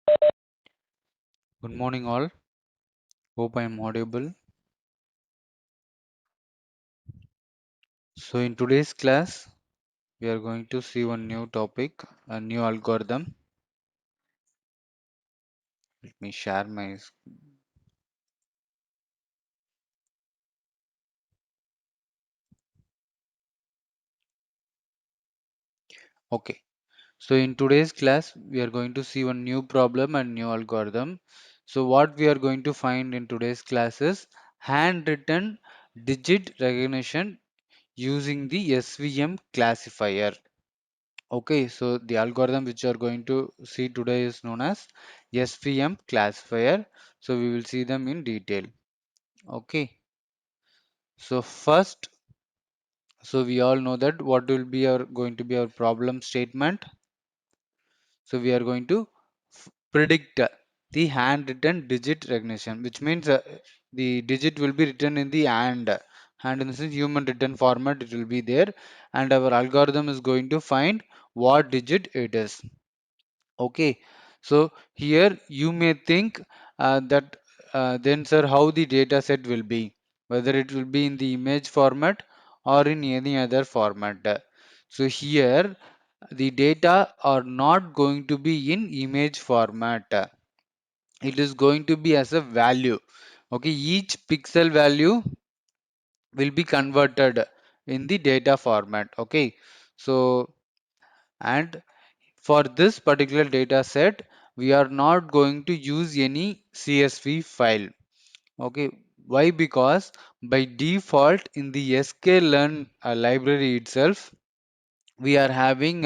Good morning, all. Hope I am audible. So, in today's class, we are going to see one new topic, a new algorithm. Let me share my. Okay. So, in today's class, we are going to see one new problem and new algorithm. So, what we are going to find in today's class is handwritten digit recognition using the SVM classifier. Okay, so the algorithm which you are going to see today is known as SVM classifier. So we will see them in detail. Okay, so first, so we all know that what will be our going to be our problem statement. So we are going to predict the handwritten digit recognition, which means the digit will be written in the hand in the sense human written format. It will be there, and our algorithm is going to find what digit it is. Okay, so here you may think that then sir how the data set will be, whether it will be in the image format or in any other format. So here the data are not going to be in image format. It is going to be as a value. Okay, each pixel value will be converted in the data format. Okay, so and for this particular data set, we are not going to use any CSV file. Okay, why? Because by default in the sklearn library itself, we are having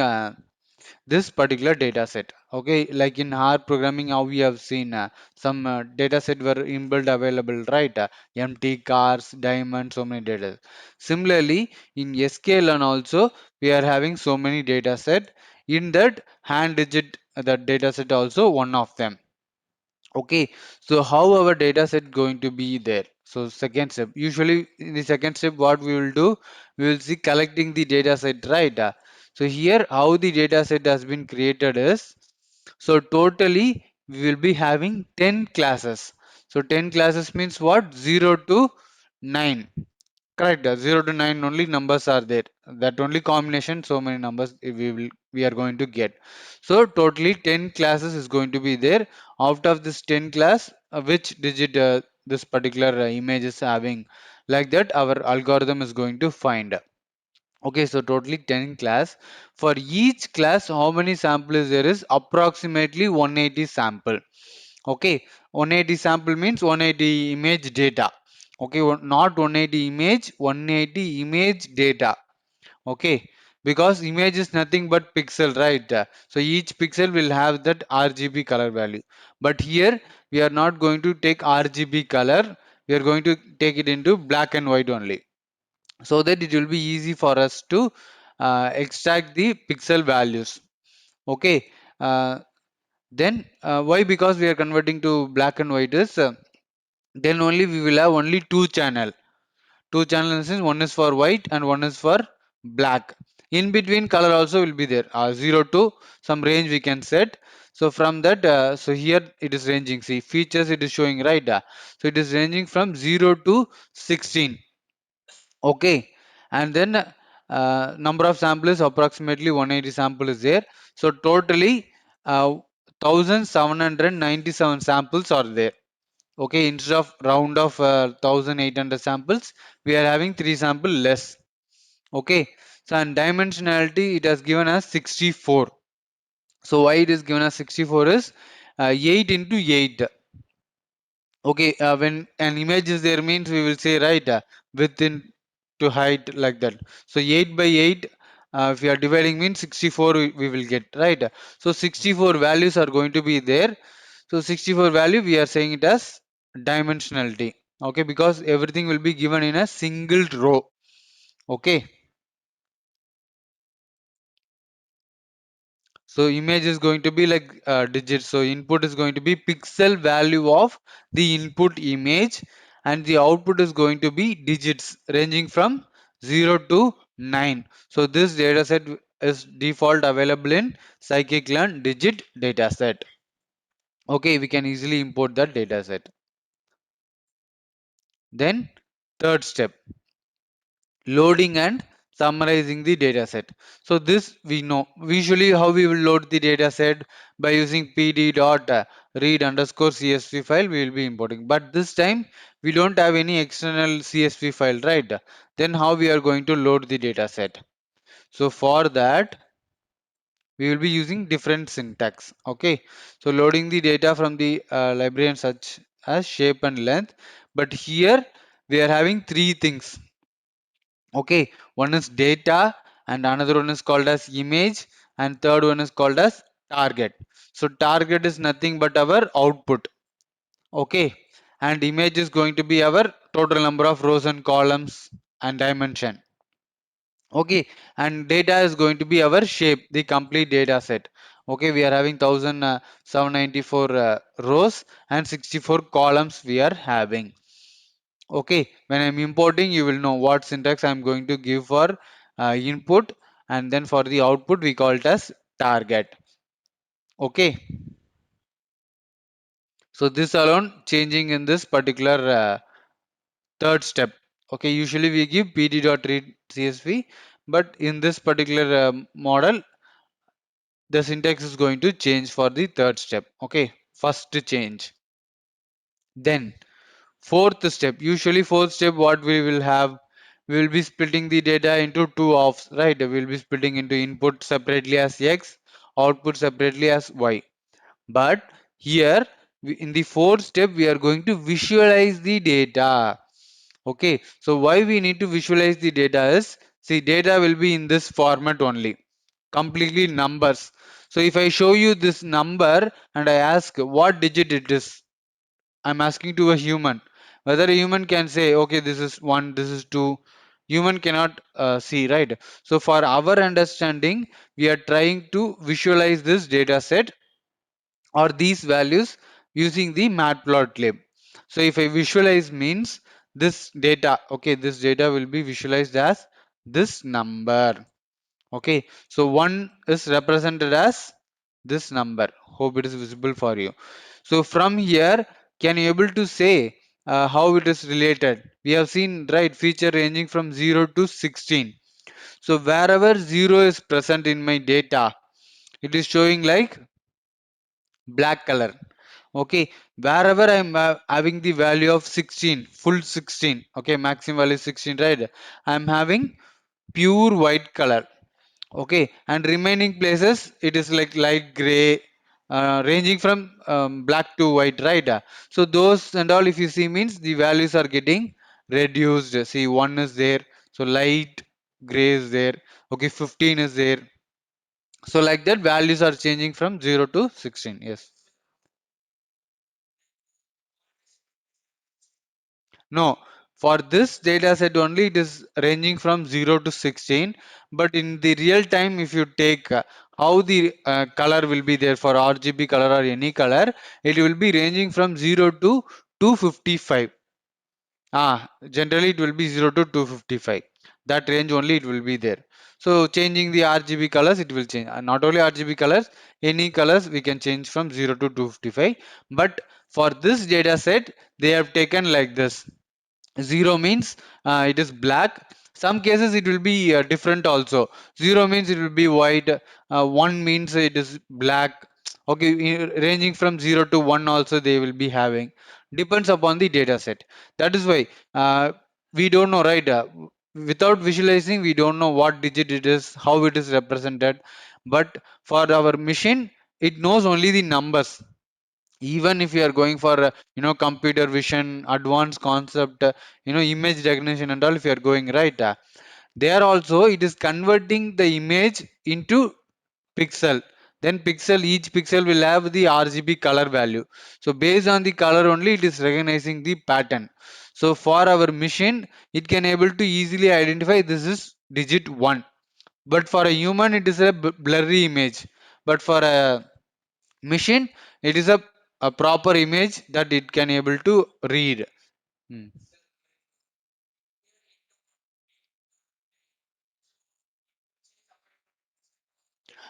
this particular data set. Okay, like in R programming, how we have seen some data set were inbuilt available, right? Empty cars, diamonds, so many data. Similarly, in sklearn also, we are having so many data set. In that hand digit, the data set also one of them. Okay, so how our data set going to be there? So second step, usually in the second step, what we will do, we will see collecting the data set, right? So here, how the data set has been created is, so totally we will be having 10 classes. So 10 classes means what? 0 to 9. Correct. 0 to 9 only numbers are there. That only combination, so many numbers we are going to get. So totally 10 classes is going to be there. Out of this 10 class, which digit this particular image is having, like that our algorithm is going to find. Okay, so totally 10 class. For each class, how many samples there is? Approximately 180 sample. Okay, 180 sample means 180 image data. Okay, not 180 image, 180 image data. Okay, because image is nothing but pixel, right? So each pixel will have that RGB color value. But here we are not going to take RGB color. We are going to take it into black and white only, so that it will be easy for us to extract the pixel values. Okay, then why? Because we are converting to black and white is then only we will have only two channels, in one is for white and one is for black. In between color also will be there, 0 to some range we can set. So from that, so here it is ranging, see features it is showing, right? So it is ranging from 0 to 16. Okay, and then number of samples approximately 180 sample is there. So totally 1797 samples are there. Okay, instead of round of 1800 samples, we are having 3 sample less. Okay, so and dimensionality it has given us 64. So why it is given as 64 is 8 into 8. Okay, when an image is there means we will say, right, within to height, like that. So 8 by 8, if we are dividing means 64 we will get, right. So 64 values are going to be there. So 64 value we are saying it as dimensionality. Okay, because everything will be given in a single row. Okay. So image is going to be like digits. So input is going to be pixel value of the input image, and the output is going to be digits ranging from 0 to 9. So this data set is default available in scikit-learn digit data set. Okay, we can easily import that data set. Then third step, loading and summarizing the data set. So this we know. Usually how we will load the data set by using pd dot read underscore csv file we will be importing. But this time we don't have any external csv file, right? Then how we are going to load the data set? So for that we will be using different syntax. Okay, so loading the data from the library and such as shape and length. But here we are having three things. Okay, one is data and another one is called as image and third one is called as target. So target is nothing but our output. Okay, and image is going to be our total number of rows and columns and dimension. Okay, and data is going to be our shape, the complete data set. Okay, we are having 1794 rows and 64 columns we are having. Okay, when I'm importing, you will know what syntax I'm going to give for input, and then for the output, we call it as target. Okay, so this alone changing in this particular third step. Okay, usually we give pd.read csv, but in this particular model, the syntax is going to change for the third step. Okay, first change. Then fourth step, usually fourth step, what we will have, we will be splitting the data into two halves, right? We will be splitting into input separately as X, output separately as Y. But here, in the fourth step, we are going to visualize the data. Okay, so why we need to visualize the data is, see, data will be in this format only, completely numbers. So if I show you this number and I ask what digit it is, I'm asking to a human. Whether a human can say, okay, this is 1, this is 2. Human cannot see, right? So for our understanding, we are trying to visualize this data set or these values using the matplotlib. So if I visualize means this data, okay, this data will be visualized as this number. Okay, so 1 is represented as this number. Hope it is visible for you. So from here, can you able to say how it is related? We have seen, right, feature ranging from 0 to 16. So wherever 0 is present in my data, it is showing like black color. Okay, wherever I'm having the value of 16, full 16, okay, maximum value 16, right, I'm having pure white color. Okay, and remaining places it is like light gray, ranging from black to white, right? So those and all, if you see, means the values are getting reduced. See, 1 is there, so light gray is there. Okay, 15 is there. So like that, values are changing from 0 to 16. Yes. No, for this data set only it is ranging from 0 to 16. But in the real time, if you take how the color will be there for RGB color or any color, it will be ranging from 0 to 255. Generally it will be 0 to 255. That range only it will be there. So changing the RGB colors, it will change. Not only RGB colors, any colors we can change from 0 to 255. But for this data set, they have taken like this. 0 means it is black. Some cases it will be different also. 0 means it will be white. 1 means it is black. Okay, ranging from 0 to 1 also they will be having. Depends upon the data set. That is why we don't know, right? Without visualizing, we don't know what digit it is, how it is represented. But for our machine, it knows only the numbers. Even if you are going for computer vision advanced concept, image recognition and all, if you are going, right, there also it is converting the image into pixel. Then pixel, each pixel will have the RGB color value. So based on the color only it is recognizing the pattern. So for our machine, it can able to easily identify this is digit 1. But for a human it is a blurry image. But for a machine, it is a proper image that it can able to read. Hmm.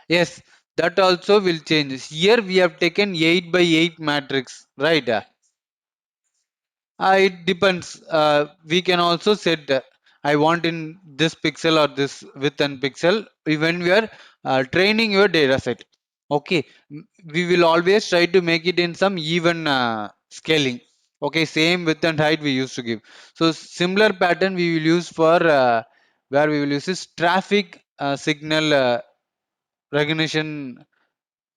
Yes, that also will change. Here we have taken 8 by 8 matrix, right? It depends. We can also set I want in this pixel or this width and pixel when we are training your data set. Okay, we will always try to make it in some even scaling. Okay, same width and height we used to give. So similar pattern we will use for where we will use this traffic signal recognition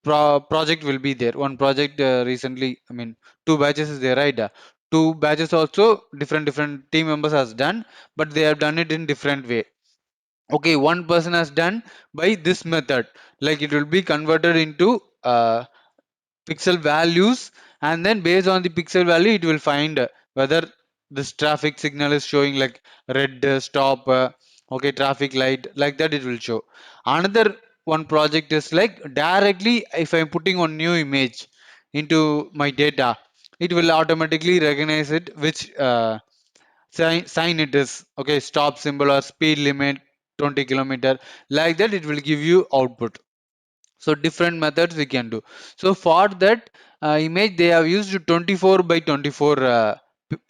project will be there. One project recently, I mean, two batches is there, right? Two batches also different team members has done, but they have done it in different way. Okay, one person has done by this method, like it will be converted into pixel values, and then based on the pixel value it will find whether this traffic signal is showing like red stop, okay, traffic light, like that it will show. Another one project is like directly if I'm putting on new image into my data, it will automatically recognize it which sign it is, okay, stop symbol or speed limit 20 kilometer, like that it will give you output. So different methods we can do. So for that image they have used 24 by 24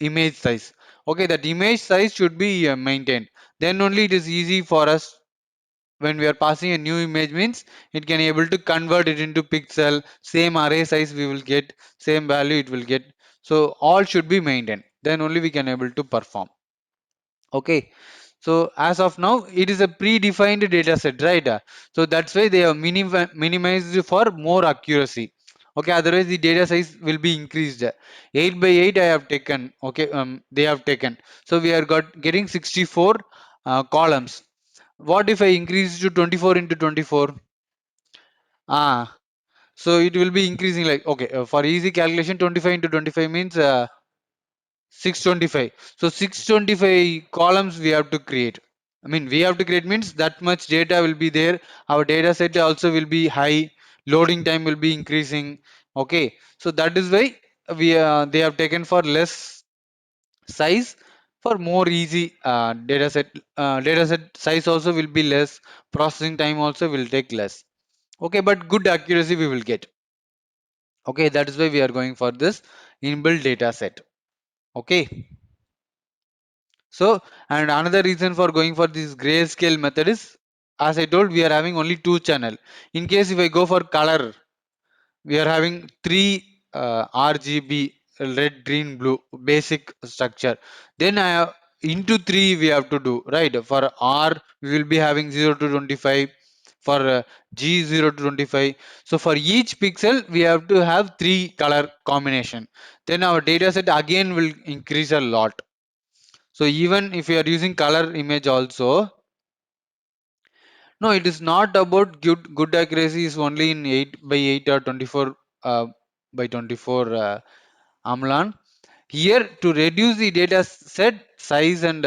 image size. Okay, that image size should be maintained, then only it is easy for us when we are passing a new image, means it can able to convert it into pixel, same array size we will get, same value it will get. So all should be maintained, then only we can able to perform. Okay, so as of now, it is a predefined data set, right? So that's why they have minimized for more accuracy. Okay, otherwise the data size will be increased. 8 by 8 I have taken. Okay, they have taken. So we are getting 64 columns. What if I increase to 24 into 24? Ah, so it will be increasing like, okay, for easy calculation, 25 into 25 means 625. So 625 columns we have to create. I mean, we have to create means that much data will be there. Our data set also will be high. Loading time will be increasing. Okay, so that is why we they have taken for less size for more easy data set. Data set size also will be less. Processing time also will take less. Okay, but good accuracy we will get. Okay, that is why we are going for this inbuilt data set. Okay. So, and another reason for going for this grayscale method is, as I told, we are having only two channel. In case if I go for color, we are having three RGB, red, green, blue, basic structure. Then I have, into three we have to do, right? For R, we will be having 0 to 25. For G, 0 to 25. So for each pixel, we have to have three color combination. Then our data set again will increase a lot. So even if you are using color image also, no, it is not about good accuracy is only in 8 by 8 or 24 by 24 Amlan. Here to reduce the data set size and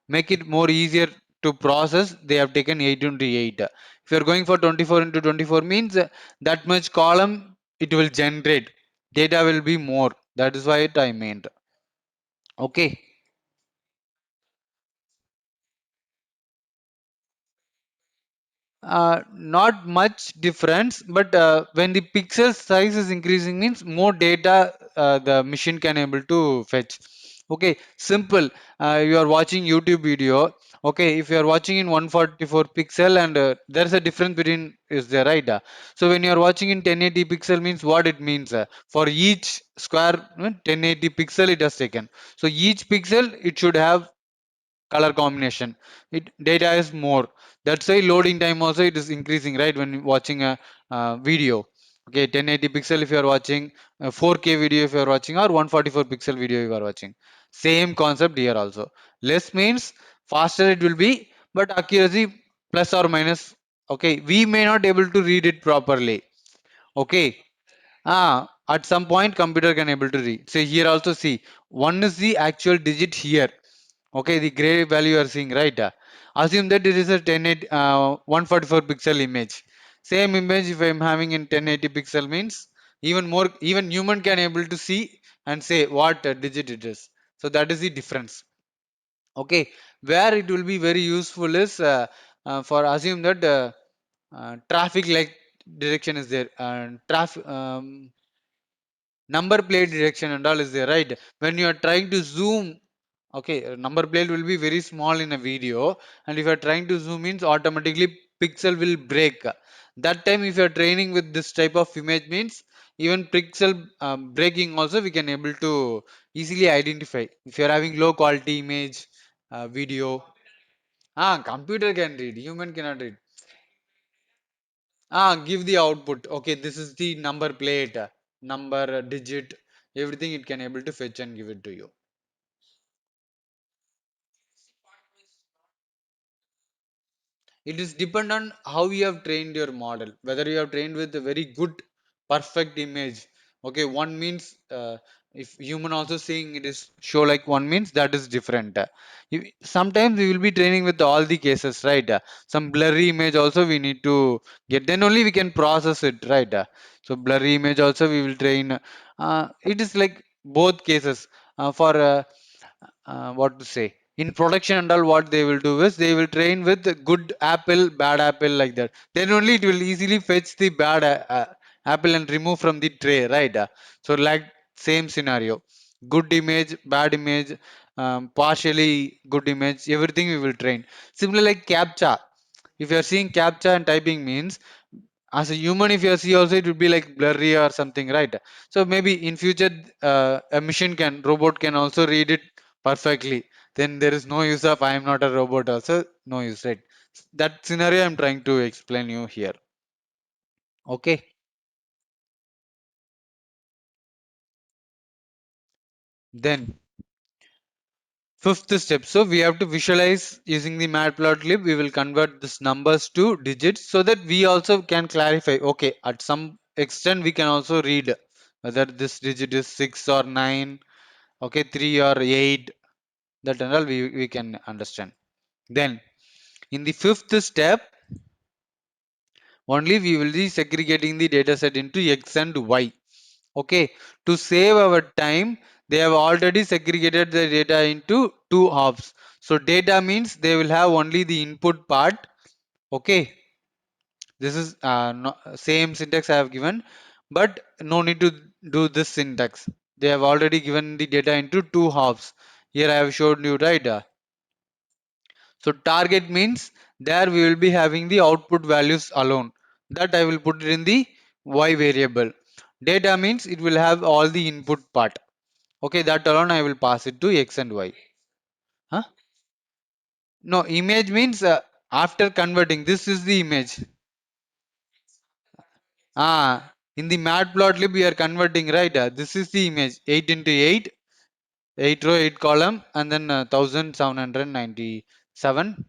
make it more easier to process, they have taken 8 into 8. If you are going for 24 into 24 means that much column it will generate. Data will be more. That is why it I meant. Okay. Not much difference, but when the pixel size is increasing means more data the machine can able to fetch. Okay, simple. You are watching YouTube video. Okay, if you are watching in 144 pixel and there is a difference between is there, right? So when you are watching in 1080 pixel means what it means, for each square 1080 pixel it has taken. So each pixel it should have color combination, it data is more, that's why loading time also it is increasing, right, when watching a video. Okay, 1080 pixel if you are watching, 4K video if you are watching, or 144 pixel video you are watching, same concept here also. Less means faster it will be, but accuracy plus or minus. Okay, we may not able to read it properly. Okay, at some point computer can able to read. So here also see, one is the actual digit here. Okay, the gray value you are seeing, right? Assume that it is a 144 pixel image. Same image if I am having in 1080 pixel means even more, even human can able to see and say what digit it is. So that is the difference. Okay, where it will be very useful is for assume that traffic light direction is there, and traffic number plate direction and all is there, right? When you are trying to zoom, okay, number plate will be very small in a video, and if you are trying to zoom in, automatically pixel will break. That time if you are training with this type of image means, even pixel breaking also we can able to easily identify if you are having low quality image, video. Computer can read, human cannot read. Give the output. Okay, this is the number plate, number, digit, everything it can able to fetch and give it to you. It is depend on how you have trained your model, whether you have trained with a very good, perfect image. Okay, one means if human also seeing it is show like one means that is different. Sometimes we will be training with all the cases, right? Some blurry image also we need to get. Then only we can process it, right? So blurry image also we will train. It is like both cases. For what to say, in production and all, what they will do is they will train with the good apple, bad apple, like that. Then only it will easily fetch the bad apple and remove from the tray, right? So like same scenario, good image, bad image, partially good image, everything we will train. Similar like captcha, if you are seeing captcha and typing means, as a human if you see also it would be like blurry or something, right? So maybe in future a machine can, robot can also read it perfectly. Then there is no use of I am not a robot also, no use, right? That scenario I'm trying to explain you here. Okay, then fifth step, so we have to visualize using the matplotlib. We will convert this numbers to digits so that we also can clarify, okay, at some extent we can also read whether this digit is 6 or 9, okay, 3 or 8, that and all we can understand. Then in the fifth step only we will be segregating the data set into x and y. Okay, to save our time, they have already segregated the data into two halves. So data means they will have only the input part. Okay, this is same syntax I have given, but no need to do this syntax. They have already given the data into two halves. Here I have showed you, right? So target means there we will be having the output values alone. That I will put it in the y variable. Data means it will have all the input part. Okay, that alone I will pass it to x and y. Huh? No, image means after converting, this is the image. In the matplotlib we are converting, right? This is the image, 8 into 8, 8 row, 8 column, and then 1797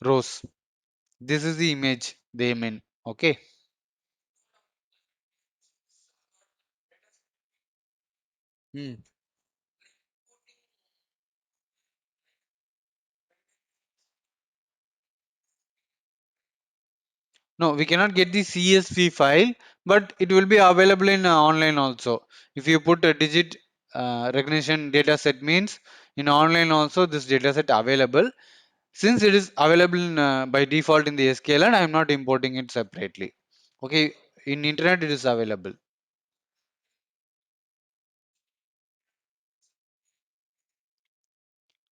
rows. This is the image they mean. Okay. Hmm. No, we cannot get the CSV file, but it will be available in online also. If you put a digit recognition data set means, in online also this data set available. Since it is available in, by default in the SQL, and I am not importing it separately. Okay, in internet it is available.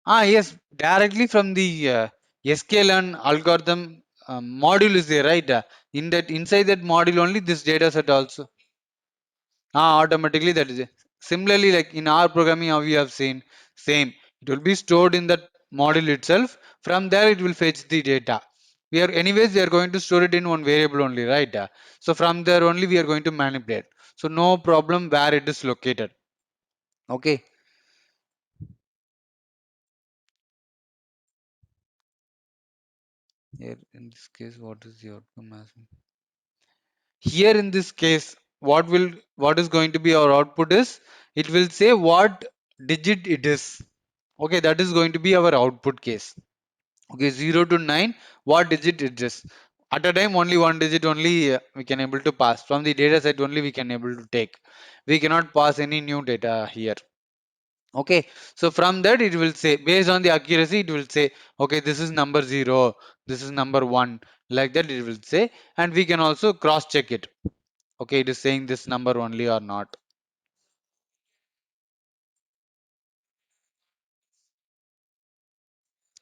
Yes, directly from the SQL and algorithm module is there, right? In that, inside that module only this data set also. Automatically that is it. Similarly, like in our programming, how we have seen, same. It will be stored in that module itself. From there, it will fetch the data. We are going to store it in one variable only, right? So from there only we are going to manipulate. So no problem where it is located. Okay. Here in this case, what is the outcome as? Here in this case, what is going to be our output is, it will say what digit it is. Okay, that is going to be our output case. Okay, 0 to 9, what digit it is. At a time only one digit only we can able to pass. From the data set only we can able to take. We cannot pass any new data here. Okay, so from that it will say, based on the accuracy, it will say, okay, this is number 0, this is number 1, like that it will say, and we can also cross check it. Okay, it is saying this number only or not.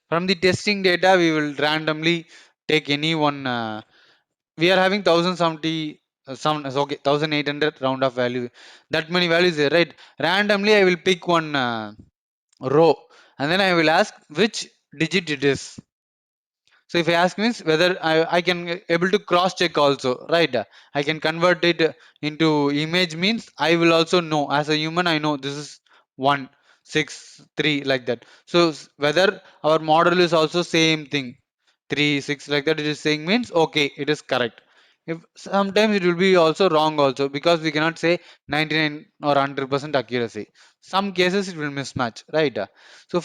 From the testing data, we will randomly take any one. We are having 1070, some okay, 1800 round of value. That many values there, right? Randomly, I will pick one row, and then I will ask which digit it is. So if I ask means whether I can able to cross check also, right? I can convert it into image means I will also know as a human I know this is 1 6 3 like that. So whether our model is also same thing 3 6 like that it is saying means okay it is correct. If sometimes it will be also wrong also because we cannot say 99 or 100% accuracy. Some cases it will mismatch, right? So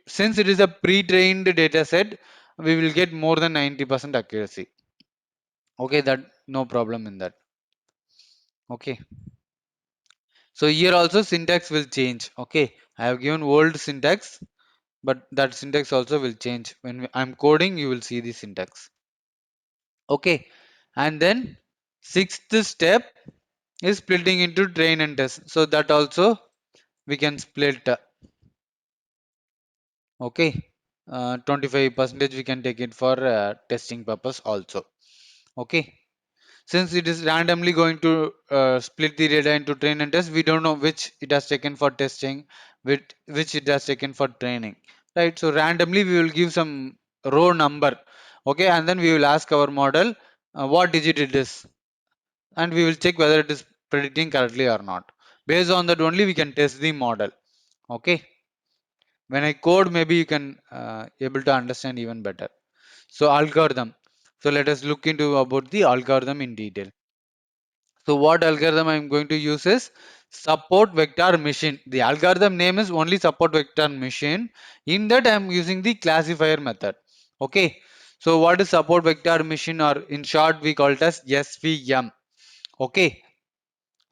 since it is a pre-trained data set, we will get more than 90% accuracy. Okay, that no problem in that. Okay, so here also syntax will change. Okay, I have given old syntax, but that syntax also will change when I'm coding. You will see the syntax. Okay, and then sixth step is splitting into train and test. So that also we can split. Okay, 25 percentage we can take it for testing purpose also. Okay, since it is randomly going to split the data into train and test, we don't know which it has taken for testing, which it has taken for training, right? So randomly we will give some row number, okay, and then we will ask our model what digit it is, and we will check whether it is predicting correctly or not. Based on that only we can test the model. Okay, when I code, maybe you can able to understand even better. So algorithm. So let us look into about the algorithm in detail. So what algorithm I'm going to use is support vector machine. The algorithm name is only support vector machine. In that I'm using the classifier method. Okay. So what is support vector machine, or in short we call it as SVM. Okay.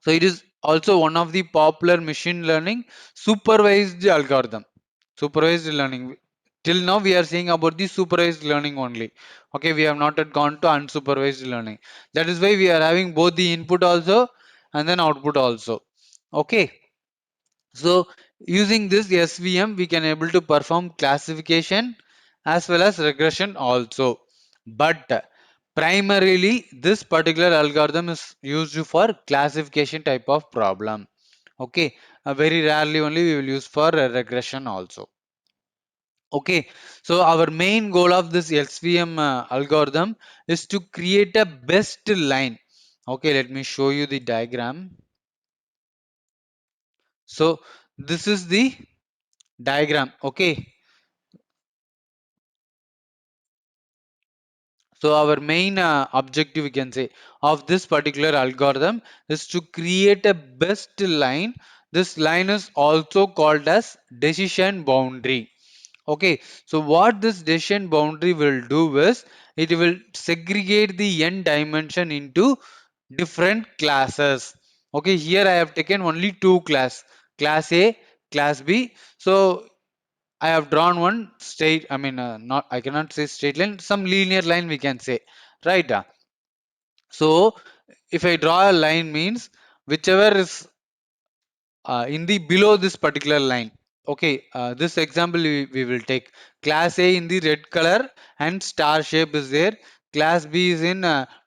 So it is also one of the popular machine learning supervised algorithm. Supervised learning. Till now we are seeing about the supervised learning only. Okay, we have not yet gone to unsupervised learning. That is why we are having both the input also and then output also. Okay. So using this SVM we can able to perform classification as well as regression also. But primarily this particular algorithm is used for classification type of problem. Okay, very rarely only we will use for regression also. Okay, so our main goal of this SVM algorithm is to create a best line. Okay, let me show you the diagram. So this is the diagram. Okay, so our main objective we can say of this particular algorithm is to create a best line. This line is also called as decision boundary. Okay, so what this decision boundary will do is it will segregate the n dimension into different classes. Okay, here I have taken only two class A, class B. So I have drawn one straight, I mean, not, I cannot say straight line, some linear line we can say, right? So if I draw a line means whichever is in the below this particular line. Okay, this example we will take class A in the red color and star shape is there. Class B is in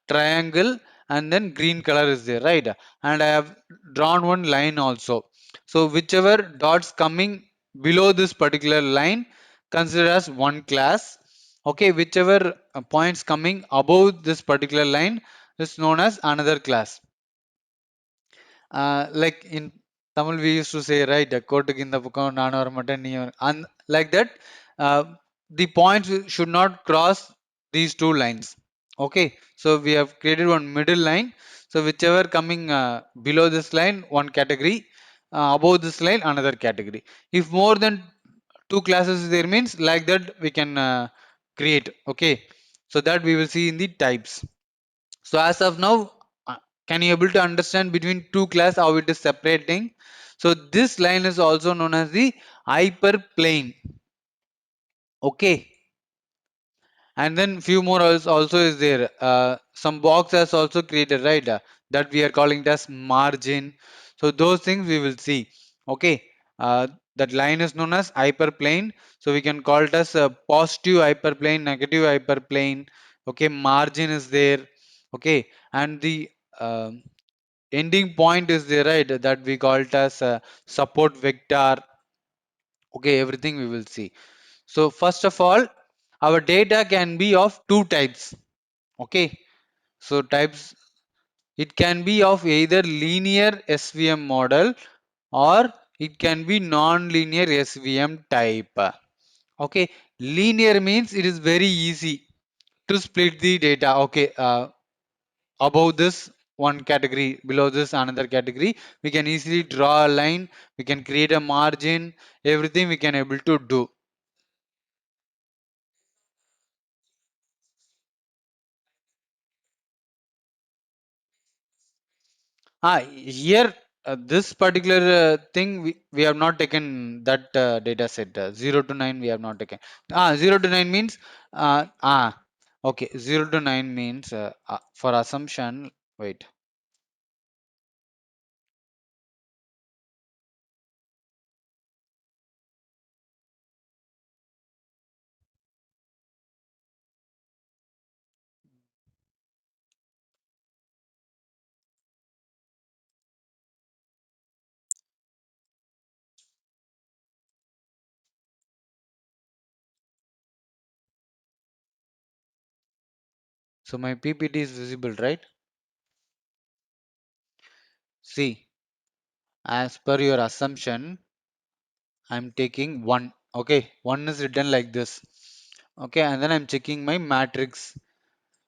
triangle and then green color is there, right? And I have drawn one line also. So whichever dots coming below this particular line consider as one class. Okay, whichever points coming above this particular line is known as another class. Like in Tamil, we used to say, right, கோட்டுக்கு இந்த பக்கம் நானும் வர மாட்டேன் நீ and like that, uh, the points should not cross these two lines. Okay, so we have created one middle line. So whichever coming below this line, one category, above this line, another category. If more than two classes is there means like that we can create. Okay, so that we will see in the types. So as of now, can you able to understand between two class how it is separating? So this line is also known as the hyperplane. Okay. And then few more also is there. Some box has also created, right? That we are calling it as margin. So those things we will see. Okay. That line is known as hyperplane. So we can call it as a positive hyperplane, negative hyperplane. Okay. Margin is there. Okay. And the ending point is there, right? That we call it as a support vector. Okay. Everything we will see. So first of all, our data can be of two types. Okay, so types, it can be of either linear SVM model or it can be non-linear SVM type. Okay, linear means it is very easy to split the data. Okay, above this one category, below this another category, we can easily draw a line, we can create a margin, everything we can able to do. Here, this particular thing, we have not taken that data set. 0 to 9 we have not taken. 0 to 9 means, okay, 0 to 9 means, for assumption, wait. So my PPT is visible, right? See, as per your assumption, I'm taking 1. Okay, 1 is written like this. Okay, and then I'm checking my matrix.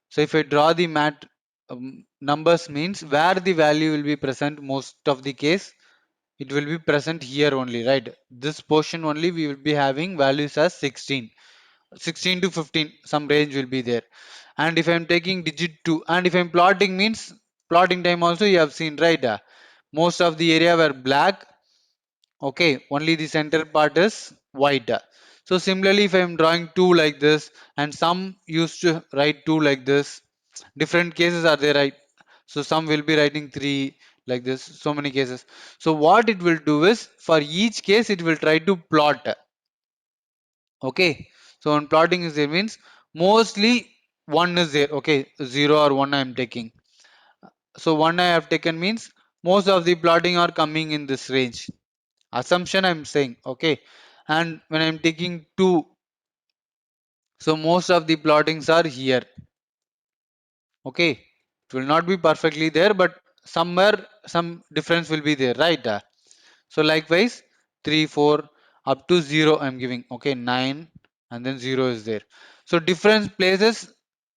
So if I draw the numbers means where the value will be present most of the case, it will be present here only, right? This portion only we will be having values as 16. 16 to 15, some range will be there. And if I'm taking digit 2 and if I'm plotting means plotting time also you have seen, right? Most of the area were black. Okay, only the center part is white. So similarly, if I am drawing two like this, and some used to write two like this, different cases are there, right? So some will be writing three like this, so many cases. So what it will do is, for each case, it will try to plot. Okay, so on plotting is there means mostly one is there. Okay, zero or one I am taking. So one I have taken means most of the plotting are coming in this range. Assumption I'm saying, okay. And when I'm taking 2, so most of the plottings are here. Okay, it will not be perfectly there, but somewhere some difference will be there, right? So likewise 3 4 up to 0 I'm giving. Okay, 9 and then 0 is there. So different places,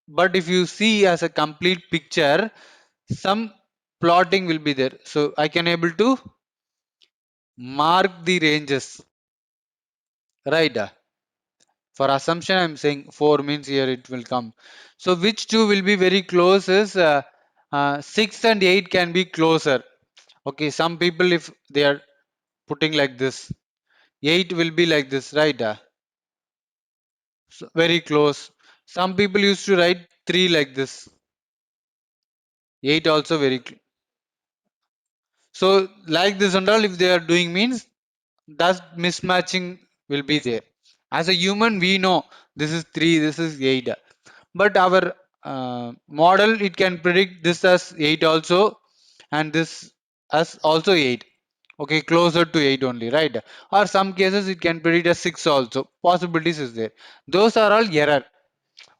but if you see as a complete picture, some plotting will be there. So I can able to mark the ranges, right? For assumption, I'm saying 4 means here it will come. So which two will be very close is, 6 and 8 can be closer. Okay, some people if they are putting like this, 8 will be like this, right? So very close. Some people used to write 3 like this. 8 also very so like this and all if they are doing means that mismatching will be there. As a human, we know this is 3, this is 8. But our model, it can predict this as 8 also and this as also 8. Okay, closer to 8 only, right? Or some cases it can predict as 6 also. Possibilities is there. Those are all error.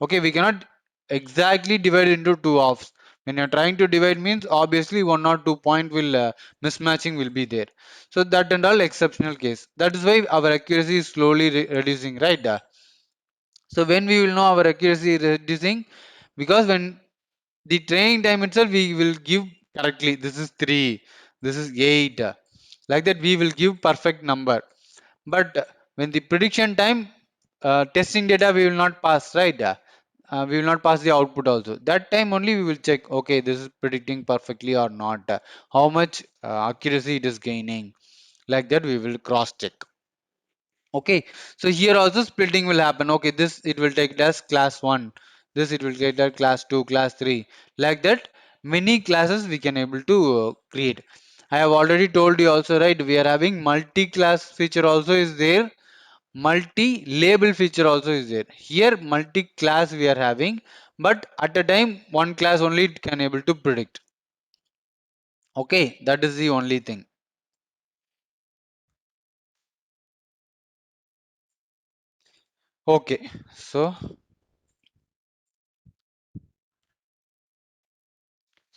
Okay, we cannot exactly divide into two halves. When you're trying to divide means obviously one or two point will mismatching will be there. So that and all exceptional case. That is why our accuracy is slowly reducing, right? So when we will know our accuracy is reducing, because when the training time itself we will give correctly. This is 3, this is 8. Like that we will give perfect number. But when the prediction time, testing data we will not pass, right? We will not pass the output also. That time only we will check, okay, this is predicting perfectly or not. How much accuracy it is gaining. Like that we will cross check. Okay, so here also splitting will happen. Okay, this it will take it as class 1, this it will get that class 2, class 3, like that many classes we can able to create. I have already told you also, right, we are having multi-class feature also is there, multi-label feature also is there. Here multi-class we are having, but at a time one class only it can able to predict. Okay, that is the only thing. Okay, so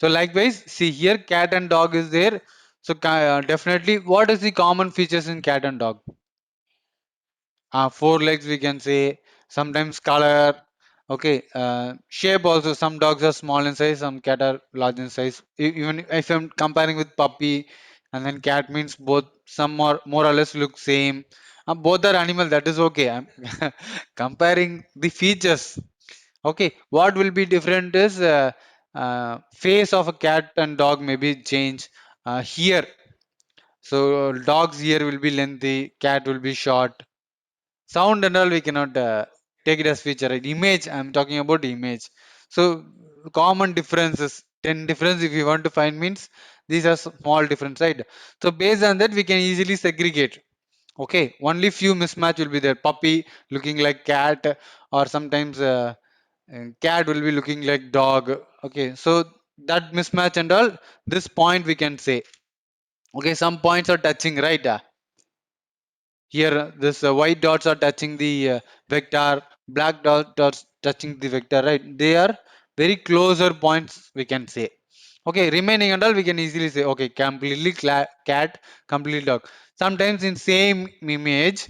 likewise, see here cat and dog is there. So definitely, what is the common features in cat and dog? Four legs we can say. Sometimes color. Okay, shape also. Some dogs are small in size, some cat are large in size. Even if I'm comparing with puppy, and then cat means both. Some more or less look same. Both are animal. That is okay. I'm comparing the features. Okay, what will be different is face of a cat and dog may be change. Here, so dog's ear will be lengthy, cat will be short. Sound and all we cannot take it as feature. Right? Image, I'm talking about image. So common differences, 10 difference if you want to find means these are small difference, right? So based on that we can easily segregate. Okay, only few mismatch will be there. Puppy looking like cat, or sometimes cat will be looking like dog. Okay, so that mismatch and all, this point we can say. Okay, some points are touching, right? Here, this white dots are touching the vector, black dots touching the vector, right? They are very closer points, we can say. Okay, remaining and all we can easily say, okay, completely cat, completely dog. Sometimes in same image,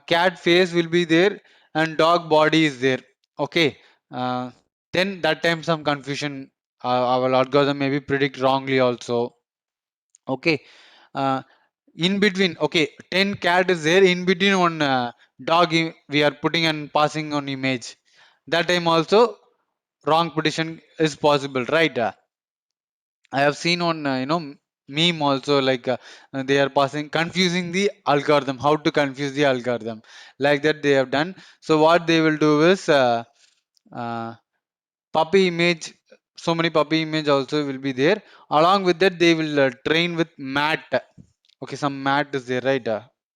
cat face will be there and dog body is there. Okay, uh, then that time some confusion, our algorithm maybe predict wrongly also. Okay, uh, in between, okay, 10 cat is there, in between one dog we are putting and passing on image. That time also wrong prediction is possible, right? I have seen on meme also, like they are passing confusing the algorithm, how to confuse the algorithm, like that they have done. So what they will do is uh, puppy image, so many puppy image also will be there. Along with that they will train with mat. Okay, some mat is there, right?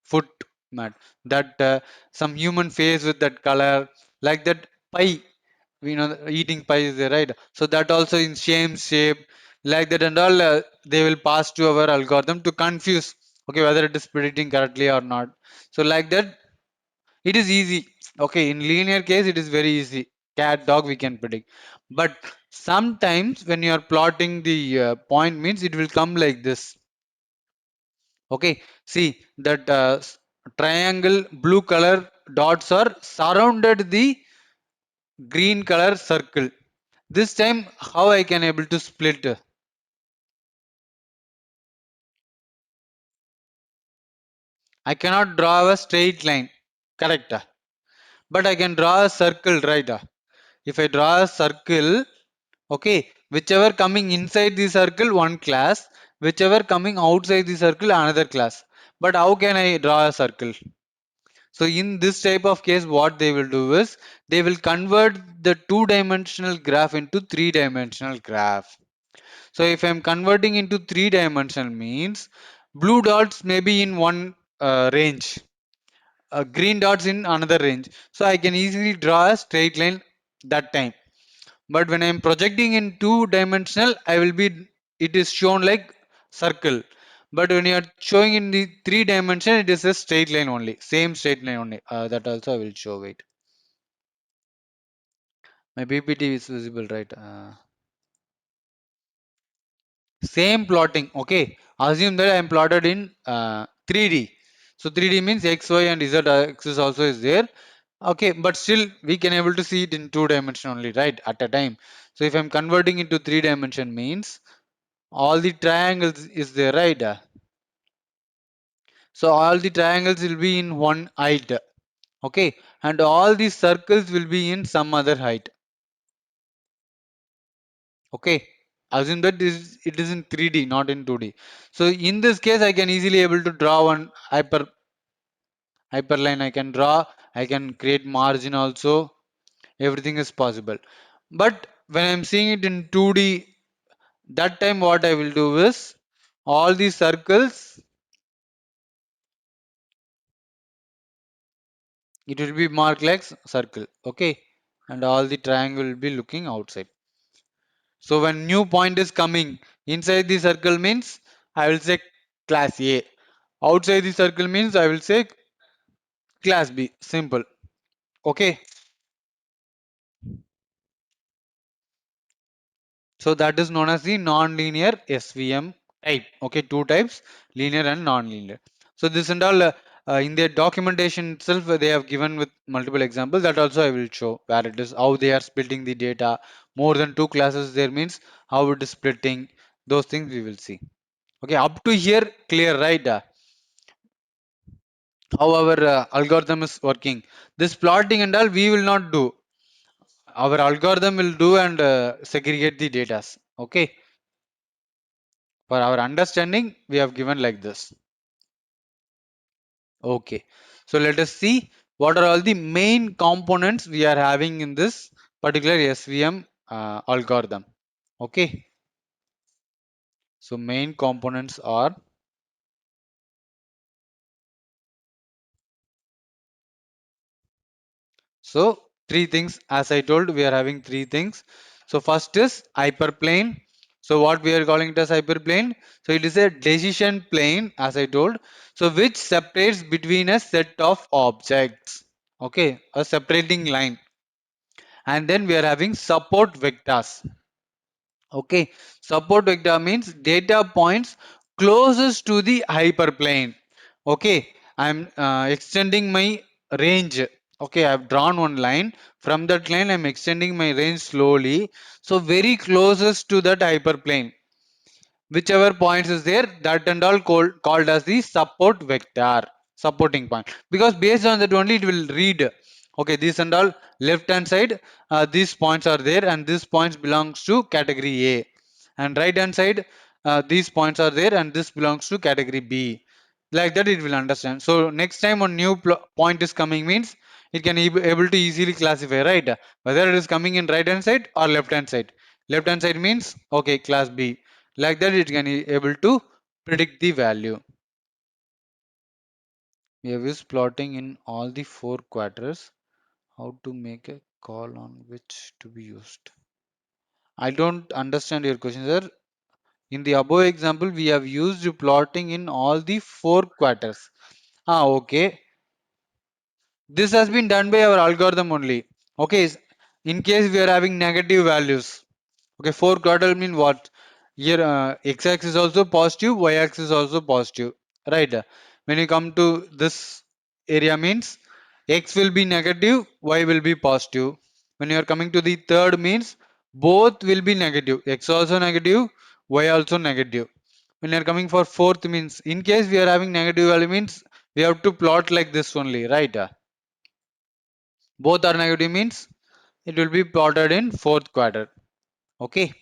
Foot mat, that some human face with that color, like that pie, we know eating pie is there, right? So that also in same shape, like that and all, they will pass to our algorithm to confuse, okay, whether it is predicting correctly or not. So like that it is easy. Okay, in linear case it is very easy, cat dog we can predict. But sometimes when you are plotting the point means it will come like this. Okay, see that triangle blue color dots are surrounded the green color circle. This time how I can able to split? I cannot draw a straight line, correct? But I can draw a circle, right? If I draw a circle, okay, whichever coming inside the circle one class, whichever coming outside the circle another class. But how can I draw a circle? So in this type of case, what they will do is they will convert the two-dimensional graph into three-dimensional graph. So if I'm converting into three-dimensional means blue dots may be in one range, green dots in another range. So I can easily draw a straight line that time. But when I'm projecting in two-dimensional, I will be, it is shown like circle. But when you are showing in the three dimension, it is a straight line only, same straight line only. That also I will show. Wait, my PPT is visible, right? Same plotting. Okay, assume that I am plotted in 3D. So 3D means X, Y, and Z axis also is there. Okay, but still we can able to see it in two dimension only, right? At a time. So if I'm converting into three dimension means all the triangles is there, right? So all the triangles will be in one height. Okay, and all these circles will be in some other height. Okay, assume that it is in 3D, not in 2D. So in this case I can easily able to draw one hyper, Hyperline I can draw, I can create margin also, everything is possible. But when I'm seeing it in 2D, that time what I will do is all these circles, it will be marked like circle, okay, and all the triangle will be looking outside. So when new point is coming inside the circle means I will say class A. Outside the circle means I will say class B. Simple. Okay. So that is known as the non-linear SVM type. Okay, two types, linear and non-linear. So this and all in their documentation itself, they have given with multiple examples. That also I will show where it is, how they are splitting the data. More than two classes there means how it is splitting. Those things we will see. Okay, up to here clear, right? How our algorithm is working. This plotting and all we will not do. Our algorithm will do and segregate the data. Okay. For our understanding, we have given like this. Okay. So let us see what are all the main components we are having in this particular SVM algorithm. Okay. So main components are, so three things as I told, we are having three things. So first is hyperplane. So what we are calling it as hyperplane. So it is a decision plane as I told. So which separates between a set of objects. Okay, a separating line. And then we are having support vectors. Okay, support vector means data points closest to the hyperplane. Okay, I'm extending my range. Okay, I've drawn one line. From that line, I'm extending my range slowly. So very closest to that hyperplane. Whichever points is there, that and all called as the support vector, supporting point, because based on that only it will read, okay, this and all left hand side, these points are there and these points belongs to category A, and right hand side, these points are there and this belongs to category B. Like that it will understand. So next time a new point is coming means it can able to easily classify, right, whether it is coming in right hand side or left hand side. Left hand side means okay, class B. Like that it can able to predict the value. We have used plotting in all the four quarters. How to make a call on which to be used? I don't understand your question, sir. In the above example, we have used plotting in all the four quarters. Ah, okay. This has been done by our algorithm only. Okay. In case we are having negative values. Okay, four quarter mean what? Here x-axis also positive, y-axis also positive, right? When you come to this area means x will be negative, y will be positive. When you are coming to the third means both will be negative, x also negative, y also negative. When you are coming for fourth means in case we are having negative value means we have to plot like this only, right? Both are negative means it will be plotted in fourth quarter. Okay.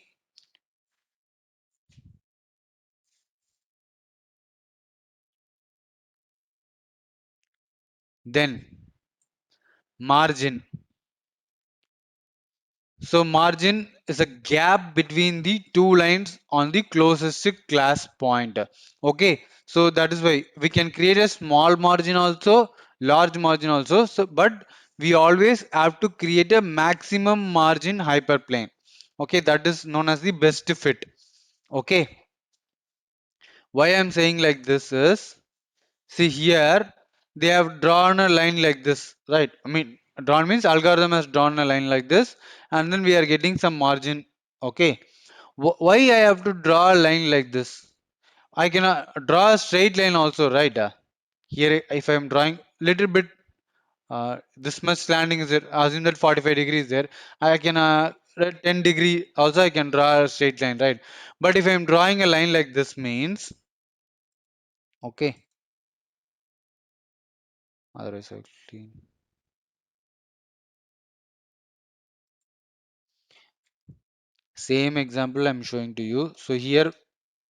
Then margin. So margin is a gap between the two lines on the closest class point. Okay, so that is why we can create a small margin also, large margin also. So, but we always have to create a maximum margin hyperplane. Okay, that is known as the best fit. Okay, why I'm saying like this is, see here, they have drawn a line like this, right? I mean, drawn means algorithm has drawn a line like this, and then we are getting some margin. Okay. Why I have to draw a line like this? I can draw a straight line also, right? Here, if I am drawing little bit, this much slanting is there. Assume that 45 degrees there. I can 10 degree also I can draw a straight line, right? But if I am drawing a line like this means, okay, otherwise I clean. Same example I'm showing to you. So here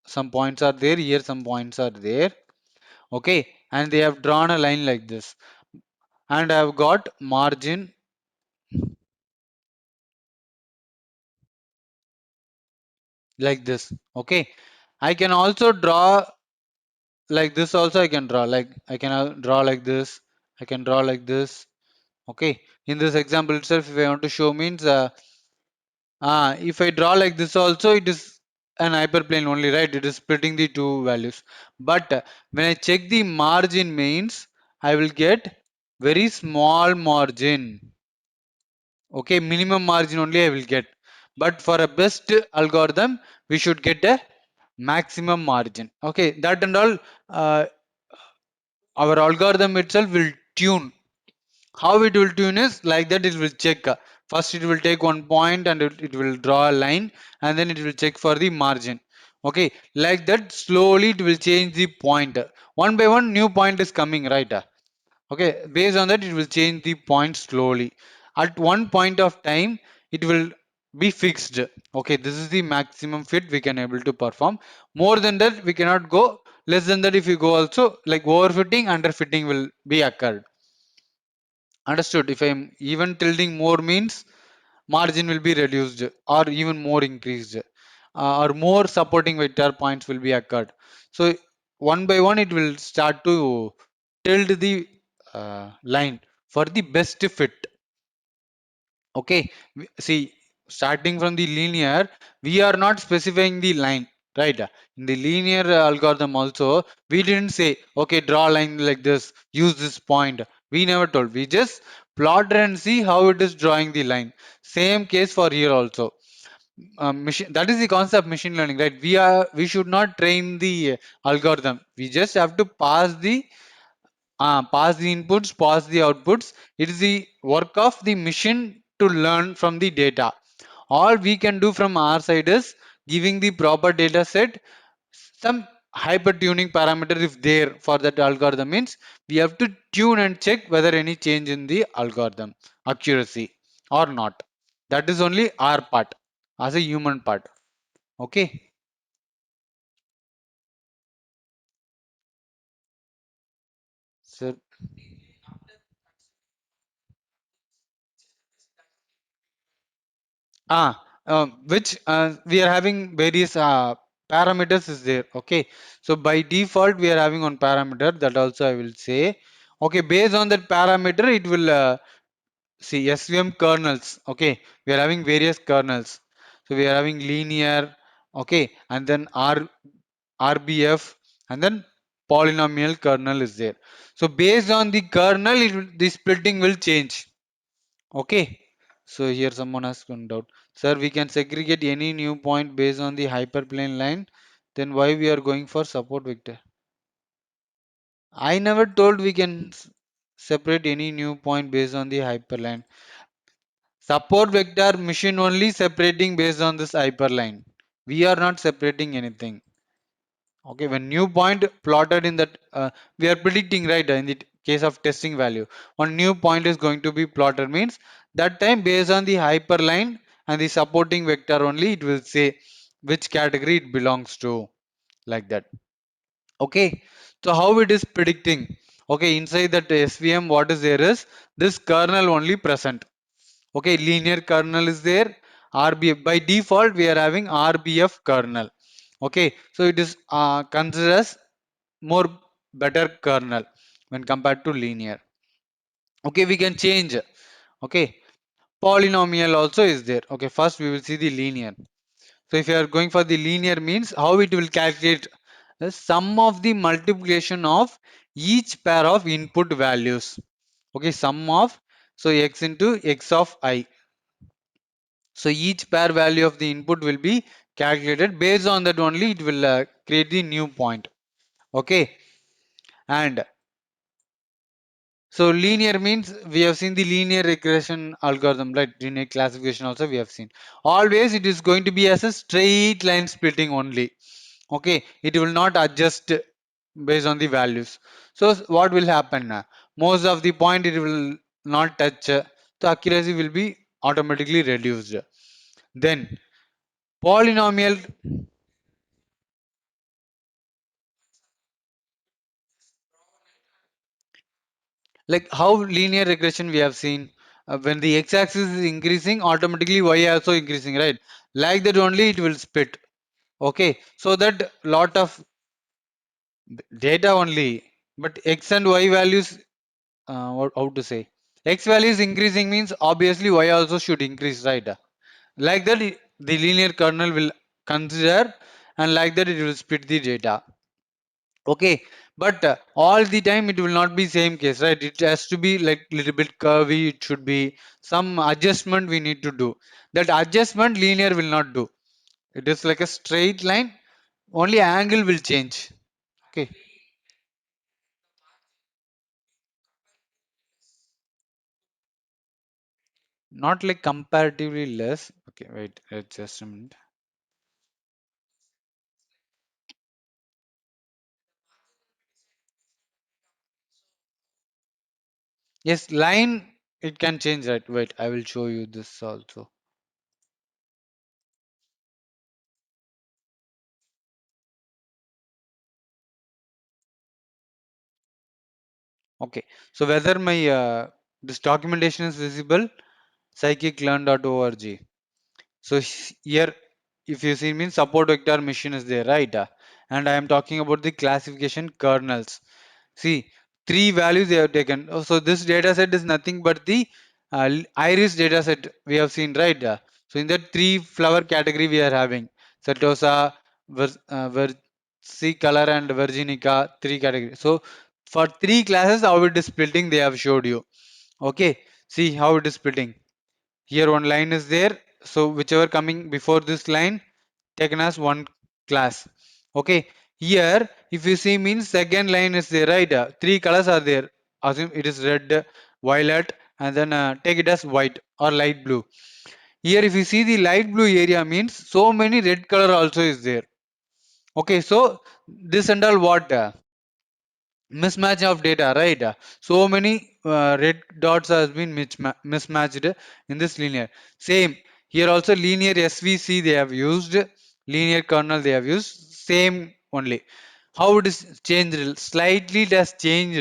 some points are there, here some points are there. Okay, and they have drawn a line like this, and I have got margin like this. Okay, I can also draw like this also. I can draw like I can draw like this. I can draw like this. Okay, in this example itself, if I want to show means if I draw like this also, it is an hyperplane only, right? It is splitting the two values. But when I check the margin means, I will get very small margin. Okay, minimum margin only I will get. But for a best algorithm, we should get a maximum margin. Okay, that and all, our algorithm itself will tune. How it will tune is like that, it will check. First, it will take one point and it will draw a line, and then it will check for the margin. Okay, like that, slowly it will change the point. One by one, new point is coming, right? Okay, based on that, it will change the point slowly. At one point of time, it will be fixed. Okay, this is the maximum fit we can able to perform. More than that, we cannot go. Less than that, if you go also, like overfitting, underfitting will be occurred. Understood? If I'm even tilting more means margin will be reduced or even more increased, or more supporting vector points will be occurred. So one by one, it will start to tilt the line for the best fit. Okay, see, starting from the linear, we are not specifying the line, right? In the linear algorithm also, we didn't say, okay, draw a line like this, use this point. We never told. We just plot and see how it is drawing the line. Same case for here also. Machine, that is the concept of machine learning, right? We should not train the algorithm. We just have to pass the inputs, pass the outputs. It is the work of the machine to learn from the data. All we can do from our side is giving the proper data set, some hyper tuning parameter if there for that algorithm means we have to tune and check whether any change in the algorithm accuracy or not. That is only our part as a human part. Okay. So which we are having various parameters is there. Okay, so by default we are having one parameter, that also I will say. Okay, based on that parameter it will see SVM kernels. Okay, we are having various kernels. So we are having linear, okay, and then RBF, and then polynomial kernel is there. So based on the kernel, the splitting will change. Okay, so here someone has one doubt. Sir, we can segregate any new point based on the hyperplane line. Then why we are going for support vector? I never told we can separate any new point based on the hyperline. Support vector machine only separating based on this hyperline. We are not separating anything. Okay, when new point plotted in that, we are predicting, right, in the case of testing value. One new point is going to be plotted means that time based on the hyperline and the supporting vector only, it will say which category it belongs to, like that. Okay, so how it is predicting? Okay, inside that SVM, what is there is this kernel only present. Okay, linear kernel is there. RBF by default we are having RBF kernel. Okay, so it is considered as more better kernel when compared to linear. Okay, we can change. Okay, polynomial also is there. Okay, first we will see the linear. So if you are going for the linear means how it will calculate the sum of the multiplication of each pair of input values. Okay, sum of, so x into x of I. So each pair value of the input will be calculated. Based on that only it will create the new point. Okay, and so linear means we have seen the linear regression algorithm, right? Linear classification also we have seen. Always it is going to be as a straight line splitting only. Okay, it will not adjust based on the values. So what will happen? Most of the point it will not touch. The accuracy will be automatically reduced. Then polynomial. Like how linear regression we have seen, when the x-axis is increasing, automatically y also increasing, right? Like that only it will split. Okay, so that lot of data only, but x and y values, how to say, x value is increasing means obviously y also should increase, right? Like that the linear kernel will consider, and like that it will split the data. Okay, but all the time it will not be same case, right? It has to be like little bit curvy. It should be some adjustment we need to do. That adjustment linear will not do. It is like a straight line, only angle will change. Okay, not like comparatively less. Okay, wait, just a minute. Yes, line it can change, right? Wait, I will show you this also. Okay, so whether my this documentation is visible, psychiclearn.org. So here, if you see means support vector machine is there, right? And I am talking about the classification kernels. See, three values they have taken. Oh, so this data set is nothing but the iris data set we have seen, right? So in that three flower category we are having Setosa, Versicolor and Virginica, three categories. So for three classes, how it is splitting, they have showed you. Okay, see how it is splitting. Here one line is there, so whichever coming before this line taken as one class. Okay, here if you see means second line is there, right? Three colors are there. Assume it is red, violet, and then take it as white or light blue. Here if you see the light blue area means so many red color also is there. Okay, so this and all what? Mismatch of data, right? So many red dots has been mismatched in this linear. Same here also, linear svc they have used, linear kernel they have used, same only. How it is changed, slightly it has changed,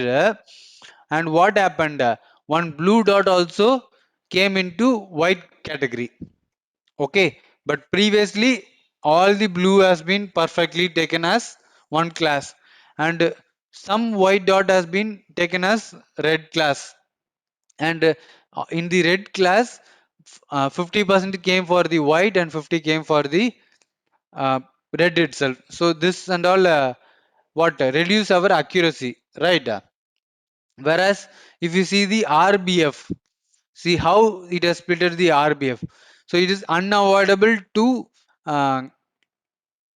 and what happened, one blue dot also came into white category. Okay, but previously all the blue has been perfectly taken as one class, and some white dot has been taken as red class, and in the red class 50% came for the white and 50 came for the uh, red itself. So this and all what reduce our accuracy, right? Whereas if you see the RBF, see how it has splitted the RBF. So it is unavoidable to uh,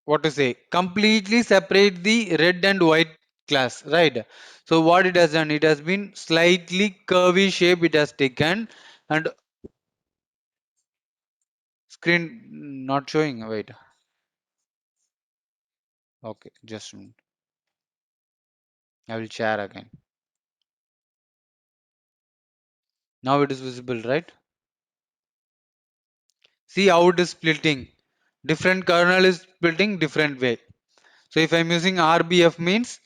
what to say, completely separate the red and white class, right? So what it has done, it has been slightly curvy shape it has taken, and screen not showing. Wait, okay, just a minute. I will share again. Now it is visible, right? See how it is splitting. Different kernel is splitting different way. So if I'm using RBF means,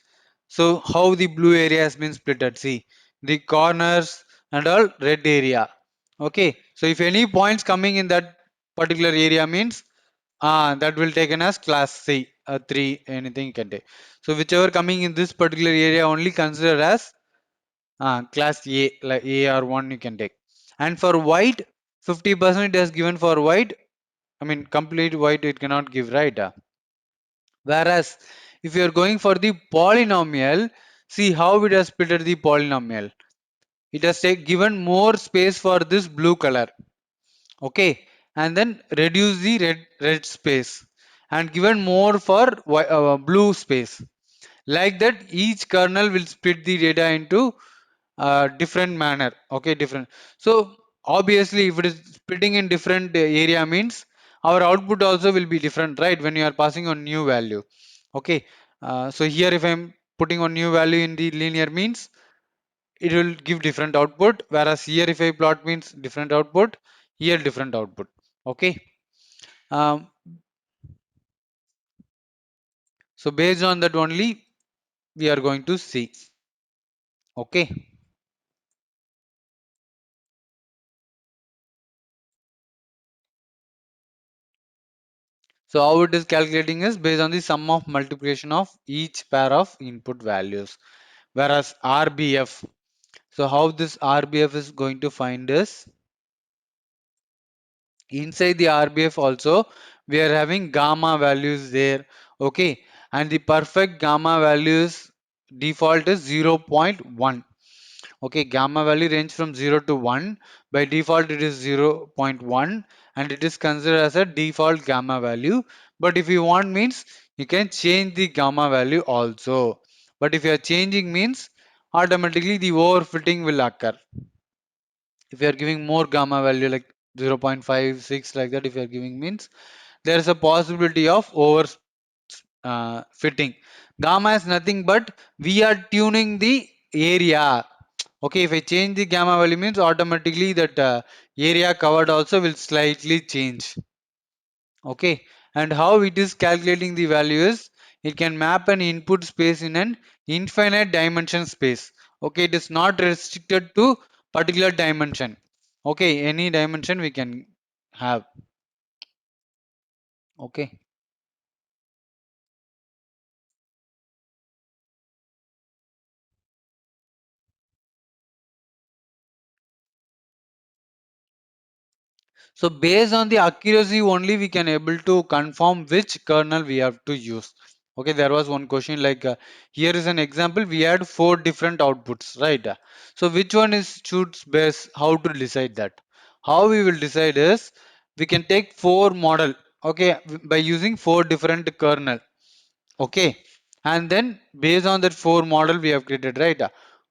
so how the blue area has been splitted. See the corners and all red area. Okay. So if any points coming in that particular area means, that will taken as class C, 3, anything you can take. So whichever coming in this particular area only consider as class A, like A or 1 you can take. And for white, 50% it has given for white. I mean complete white it cannot give, right? Whereas if you are going for the polynomial, see how it has splitted the polynomial. It has given more space for this blue color. Okay, and then reduce the red space and given more for blue space. Like that, each kernel will split the data into different manner. Okay, different. So obviously, if it is splitting in different area means our output also will be different, right? When you are passing on new value. Okay, so here if I'm putting on new value in the linear means it will give different output, whereas here if I plot means different output, here different output. Okay, um, so based on that only we are going to see. Okay, So how it is calculating is based on the sum of multiplication of each pair of input values. Whereas RBF, so how this RBF is going to find is inside the RBF also we are having gamma values there. Okay, and the perfect gamma values default is 0.1. Okay, gamma value range from 0 to 1. By default, it is 0.1 and it is considered as a default gamma value. But if you want means you can change the gamma value also. But if you are changing means automatically the overfitting will occur. If you are giving more gamma value like 0.56 like that, if you are giving means there is a possibility of over fitting. Gamma is nothing but we are tuning the area. Okay, if I change the gamma value means automatically that area covered also will slightly change. Okay, and how it is calculating the value is it can map an input space in an infinite dimension space. Okay, it is not restricted to particular dimension. Okay, any dimension we can have. Okay. So based on the accuracy only we can able to confirm which kernel we have to use. Okay, there was one question like here is an example. We had four different outputs, right? So which one is suits best? How to decide that? How we will decide is we can take four model. Okay, by using four different kernel. Okay, and then based on that four model we have created, right?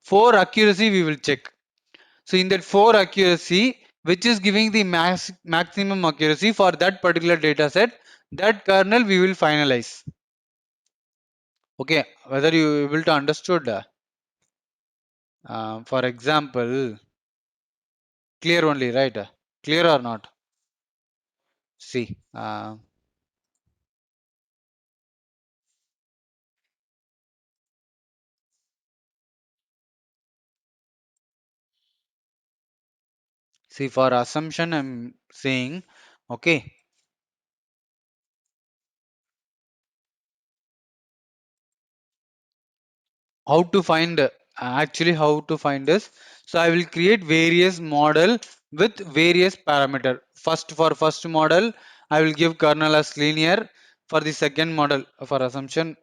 For accuracy we will check. So in that 4 accuracy, which is giving the maximum accuracy for that particular data set, that kernel we will finalize. Okay, whether you able to understood, for example, clear only, right? Clear or not? See, see for assumption I'm saying, okay, how to find actually how to find this. So I will create various model with various parameter. First for first model I will give kernel as linear. For the second model for assumption,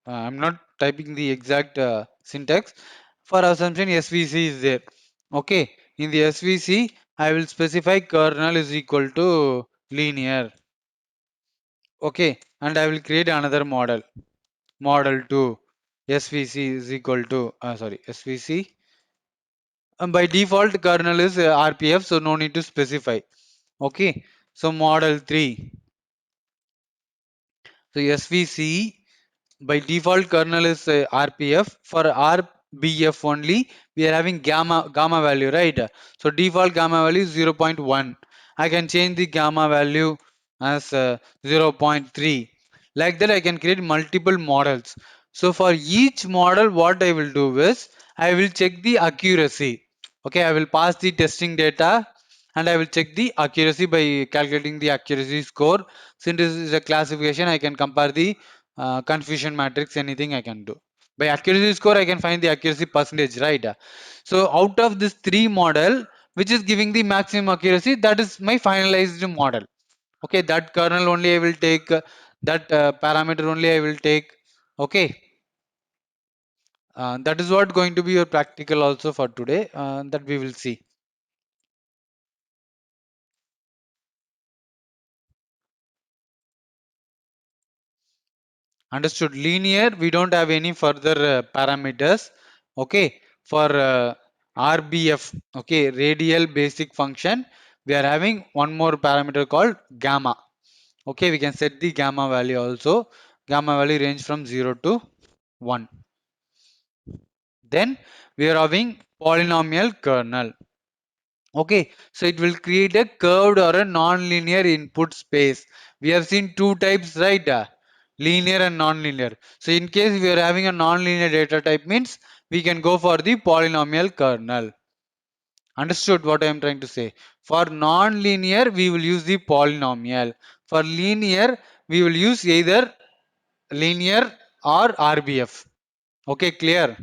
I'm not typing the exact syntax. For assumption svc is there. Okay, in the svc I will specify kernel is equal to linear. Okay, and I will create another model, model 2 svc is equal to sorry svc, by default kernel is rpf, so no need to specify. Okay, so model 3, so svc by default kernel is rpf. For rbf only we are having gamma value, right? So default gamma value is 0.1. I can change the gamma value as 0.3. Like that I can create multiple models. So for each model what I will do is I will check the accuracy. Okay, I will pass the testing data and I will check the accuracy by calculating the accuracy score. Since this is a classification, I can compare the confusion matrix, anything I can do. By accuracy score, I can find the accuracy percentage, right? So out of this three model, which is giving the maximum accuracy, that is my finalized model. Okay, that kernel only I will take, that parameter only I will take. Okay, that is what going to be your practical also for today. That we will see. Understood. Linear, we don't have any further parameters. Okay, for RBF, okay, radial basic function, we are having one more parameter called gamma. Okay, we can set the gamma value also. Gamma value range from 0 to 1. Then we are having polynomial kernel. Okay, so it will create a curved or a non-linear input space. We have seen two types, right? Linear and non-linear. So in case we are having a non-linear data type means we can go for the polynomial kernel. Understood what I am trying to say? For non-linear, we will use the polynomial. For linear, we will use either linear or RBF. Okay, clear?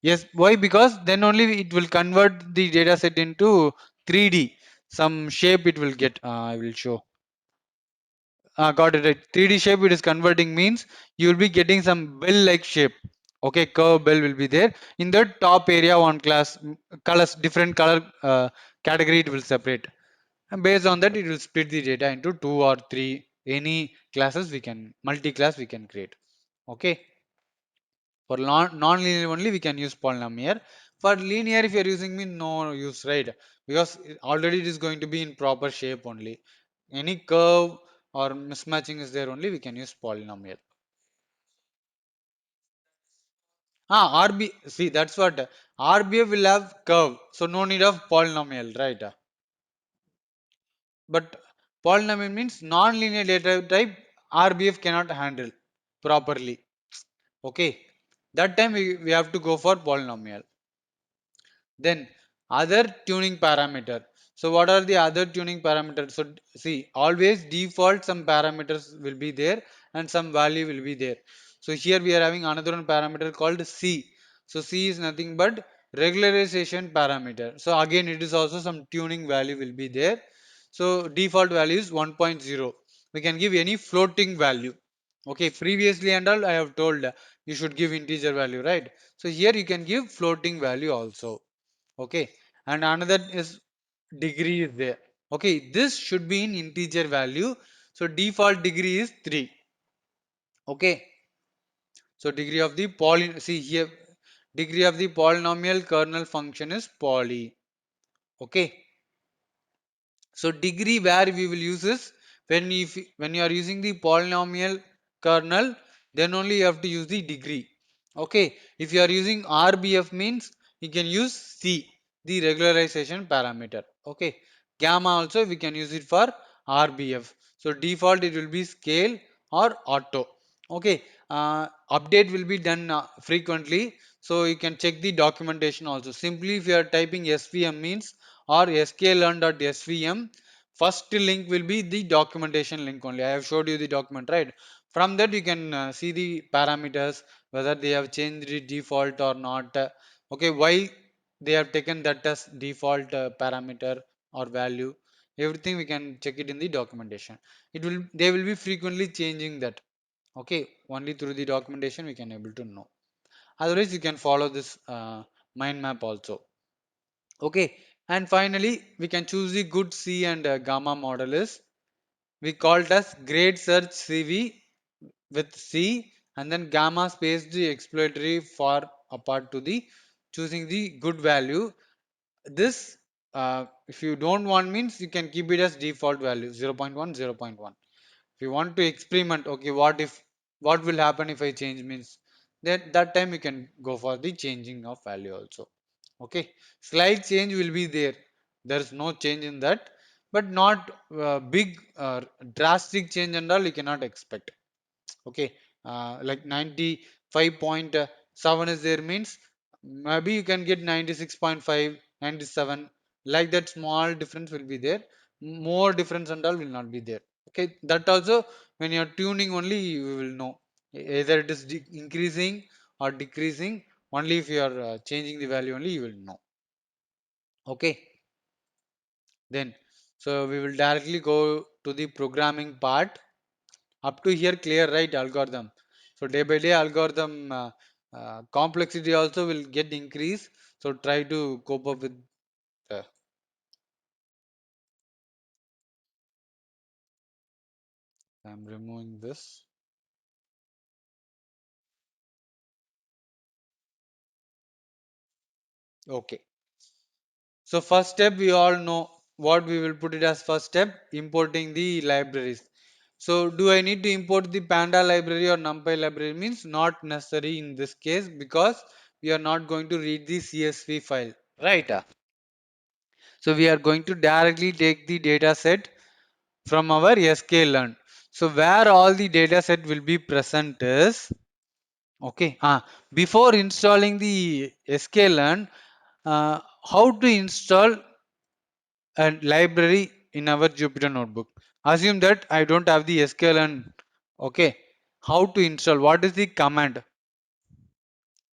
Yes, why? Because then only it will convert the data set into 3D. Some shape it will get. I will show. Got it right. 3D shape it is converting means you will be getting some bell-like shape. Okay, curve bell will be there. In the top area, one class colors, different color category it will separate. And based on that, it will split the data into two or three. Any classes we can, multi-class we can create. Okay. For non-linear only we can use polynomial. For linear, if you are using me, no use, right? Because already it is going to be in proper shape only. Any curve or mismatching is there only, we can use polynomial. RB, see that's what RBF will have curve, so no need of polynomial, right? But polynomial means non-linear data type RBF cannot handle properly. Okay, that time we have to go for polynomial. Then other tuning parameter. So what are the other tuning parameters? So see, always default some parameters will be there and some value will be there. So here we are having another one parameter called C. So C is nothing but regularization parameter. So again it is also some tuning value will be there. So default value is 1.0. We can give any floating value. Okay, previously and all I have told you should give integer value, right? So here you can give floating value also. Okay, and another is degree is there. Okay, this should be in integer value. So default degree is 3. Okay, so degree of the poly, see here, degree of the polynomial kernel function is poly. Okay, so degree where we will use is when you are using the polynomial kernel, then only you have to use the degree. Okay, if you are using RBF means you can use C, the regularization parameter. Okay, gamma also we can use it for RBF. So default it will be scale or auto. Okay, update will be done frequently, so you can check the documentation also. Simply if you are typing SVM means or sklearn.svm, first link will be the documentation link only. I have showed you the document, right? From that you can see the parameters, whether they have changed the default or not. Okay, why they have taken that as default parameter or value. Everything we can check it in the documentation. It will they will be frequently changing that. Okay, only through the documentation we can able to know. Otherwise you can follow this mind map also. Okay, and finally we can choose the good C and gamma model is we call it as grade search CV with C and then gamma space the exploratory for apart to the choosing the good value. This if you don't want means you can keep it as default value 0.1 0.1. If you want to experiment, okay, what will happen if I change means then that time you can go for the changing of value also. Okay, slight change will be there. There is no change in that, but not big drastic change and all you cannot expect. Okay, like 95.7 is there means maybe you can get 96.5, 97, like that small difference will be there. More difference and all will not be there. Okay, that also when you are tuning only you will know either it is increasing or decreasing. Only if you are changing the value only you will know. Okay, then so we will directly go to the programming part. Up to here clear, right? Algorithm. So day by day algorithm complexity also will get increased. So try to cope up with the, I'm removing this. Okay, so first step we all know what we will put it as first step, importing the libraries. So do I need to import the panda library or numpy library? Means not necessary in this case because we are not going to read the CSV file, right? So we are going to directly take the data set from our sklearn. So where all the data set will be present is okay. Before installing the sklearn, how to install a library in our Jupyter notebook. Assume that I don't have the SQL. Okay, how to install, what is the command?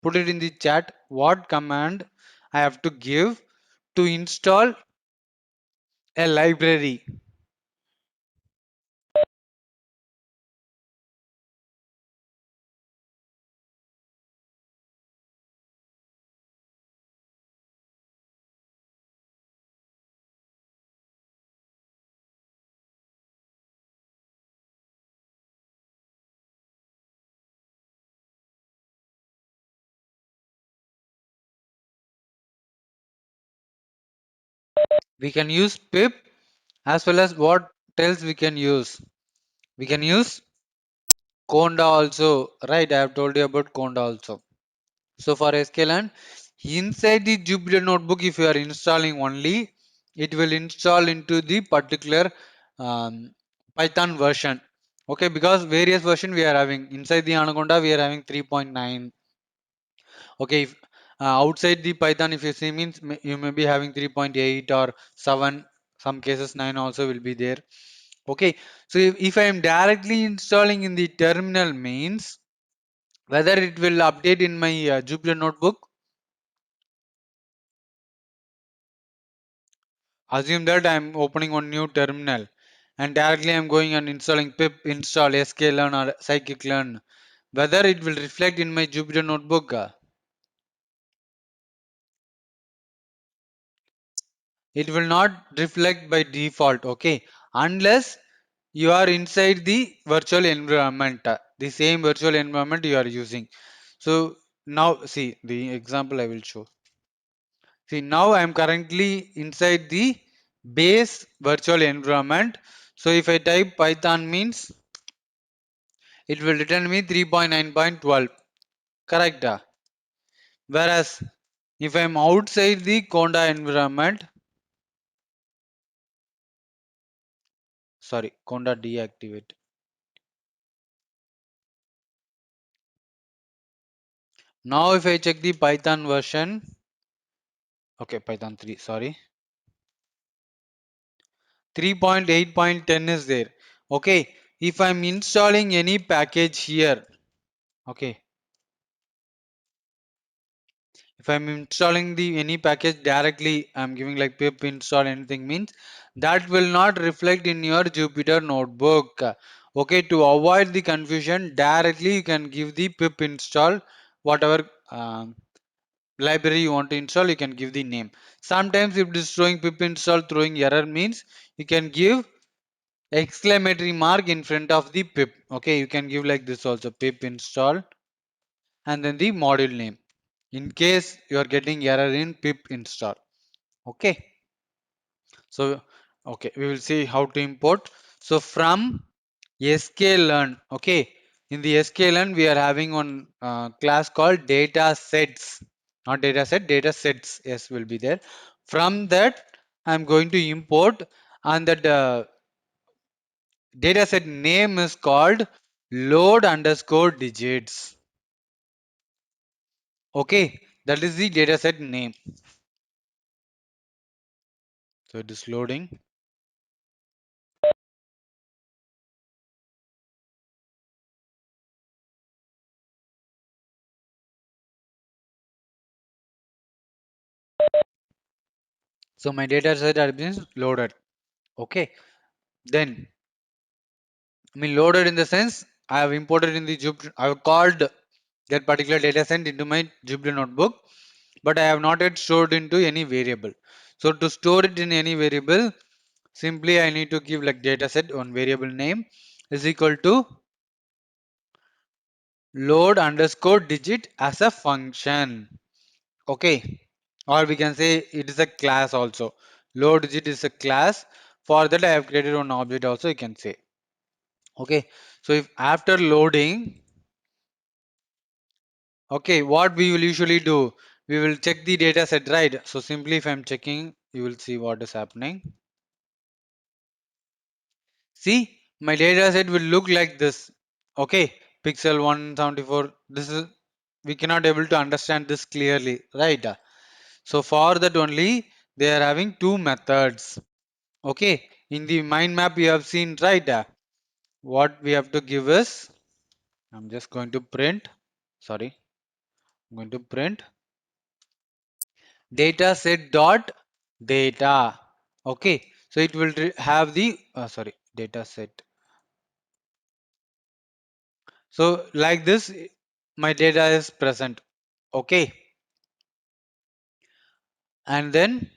Put it in the chat, what command I have to give to install a library. We can use pip, as well as what else we can use? We can use conda also, right? I have told you about conda also. So for sklearn, inside the Jupyter notebook, if you are installing only, it will install into the particular Python version. Okay, because various version we are having inside the Anaconda, we are having 3.9. Okay, if, outside the Python, if you see means you may be having 3.8 or 7. Some cases 9 also will be there. Okay, so if I am directly installing in the terminal means whether it will update in my Jupyter notebook. Assume that I am opening one new terminal and directly I am going and installing pip install sklearn or scikit-learn. Whether it will reflect in my Jupyter notebook, it will not reflect by default. Okay, unless you are inside the virtual environment, the same virtual environment you are using. So now see the example I will show. See, now I am currently inside the base virtual environment. So if I type Python means it will return me 3.9.12. Correct. Whereas if I am outside the Conda environment, sorry, Conda deactivate. Now if I check the Python version, okay, Python 3, sorry, 3.8.10 is there. Okay, if I am installing any package here, okay, if I'm installing the any package directly, I'm giving like pip install anything means that will not reflect in your Jupyter notebook. Okay, to avoid the confusion, directly you can give the pip install whatever library you want to install. You can give the name. Sometimes if it is showing pip install throwing error means you can give exclamatory mark in front of the pip. Okay, you can give like this also, pip install and then the module name in case you are getting error in pip install. Okay, so okay, we will see how to import. So from sklearn, okay, in the sklearn we are having one class called data sets, not data set, data sets, yes, will be there. From that I'm going to import, and that data set name is called load underscore digits. Okay, that is the data set name. So it is loading. So my data set has been loaded. Okay, then I mean loaded in the sense I have imported in the Jupyter. I have called that particular data set into my Jupyter notebook, but I have not yet stored into any variable. So to store it in any variable, simply I need to give like data set on variable name is equal to load underscore digit as a function. Okay, or we can say it is a class also. Load digit is a class. For that I have created one object also, you can say. Okay, so if after loading, okay, what we will usually do, we will check the data set, right? So simply if I'm checking, you will see what is happening. See, my data set will look like this. Okay, pixel 174. This is, we cannot able to understand this clearly, right? So for that only they are having two methods. Okay, in the mind map you have seen, right? What we have to give is, I'm just going to print, sorry, I'm going to print data set dot data. Okay, so it will have the sorry, data set. So like this, my data is present. Okay, and then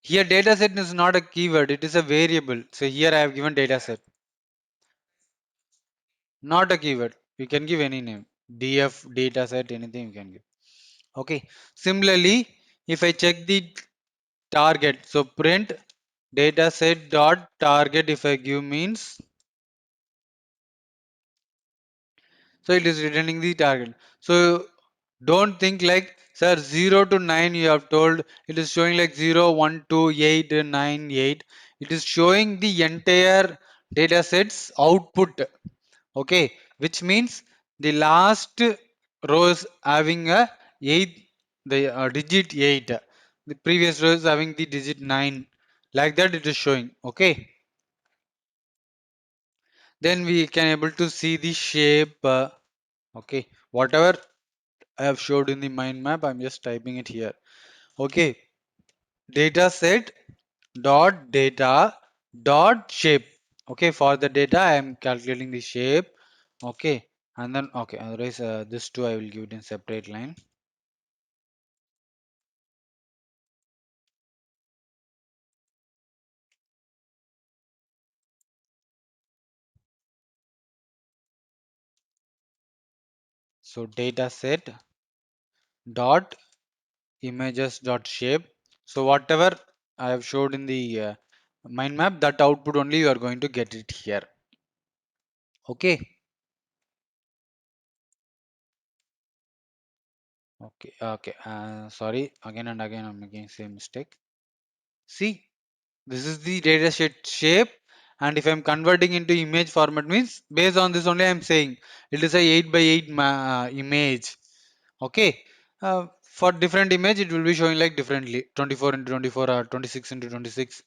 here data set is not a keyword, it is a variable. So here I have given data set, not a keyword. You can give any name, df, data set, anything you can give. Okay, similarly, if I check the target, so print data set dot target, if I give means, so it is returning the target. So don't think like, sir, 0 to 9 you have told, it is showing like 0, 1, 2, 8, 9, 8. It is showing the entire data sets output. Okay, which means the last row is having a 8, the digit 8. The previous row is having the digit 9. Like that it is showing. Okay. Then we can able to see the shape. Okay, whatever I have showed in the mind map, I'm just typing it here. Okay, data set dot data dot shape. Okay, for the data I am calculating the shape. Okay, and then okay, otherwise this two I will give it in separate line. So data set dot images dot shape. So whatever I have showed in the mind map, that output only you are going to get it here. Okay. Okay, okay. Sorry, again and again I'm making same mistake. See, this is the data set shape, and if I'm converting into image format means based on this only I'm saying it is a 8 by 8 image. Okay. For different image it will be showing like differently, 24 into 24 or 26 into 26.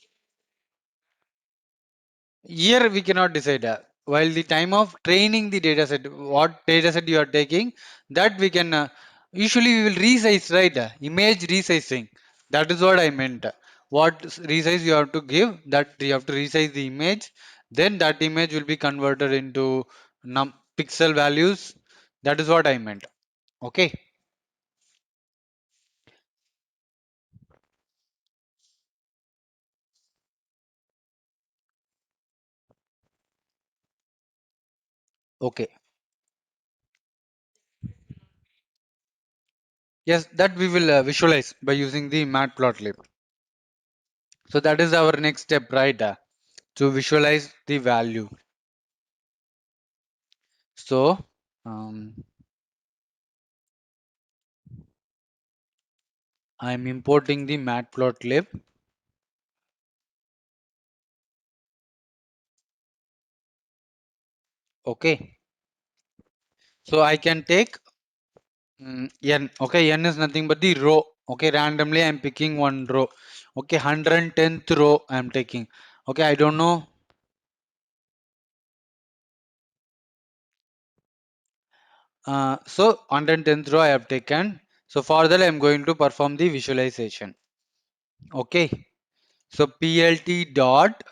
Here we cannot decide that. While the time of training the data set, what data set you are taking, that we can usually we will resize, right? Image resizing. That is what I meant. What resize you have to give, that you have to resize the image. Then that image will be converted into pixel values. That is what I meant. Okay. Okay. Yes, that we will visualize by using the matplotlib. So that is our next step, right? To visualize the value. So um, I'm importing the matplotlib. Okay. So I can take n. Okay, n is nothing but the row. Okay, randomly I'm picking one row. Okay, 110th row I'm taking. Okay, I don't know. So 110th row I have taken. So for that I'm going to perform the visualization. Okay. So plt dot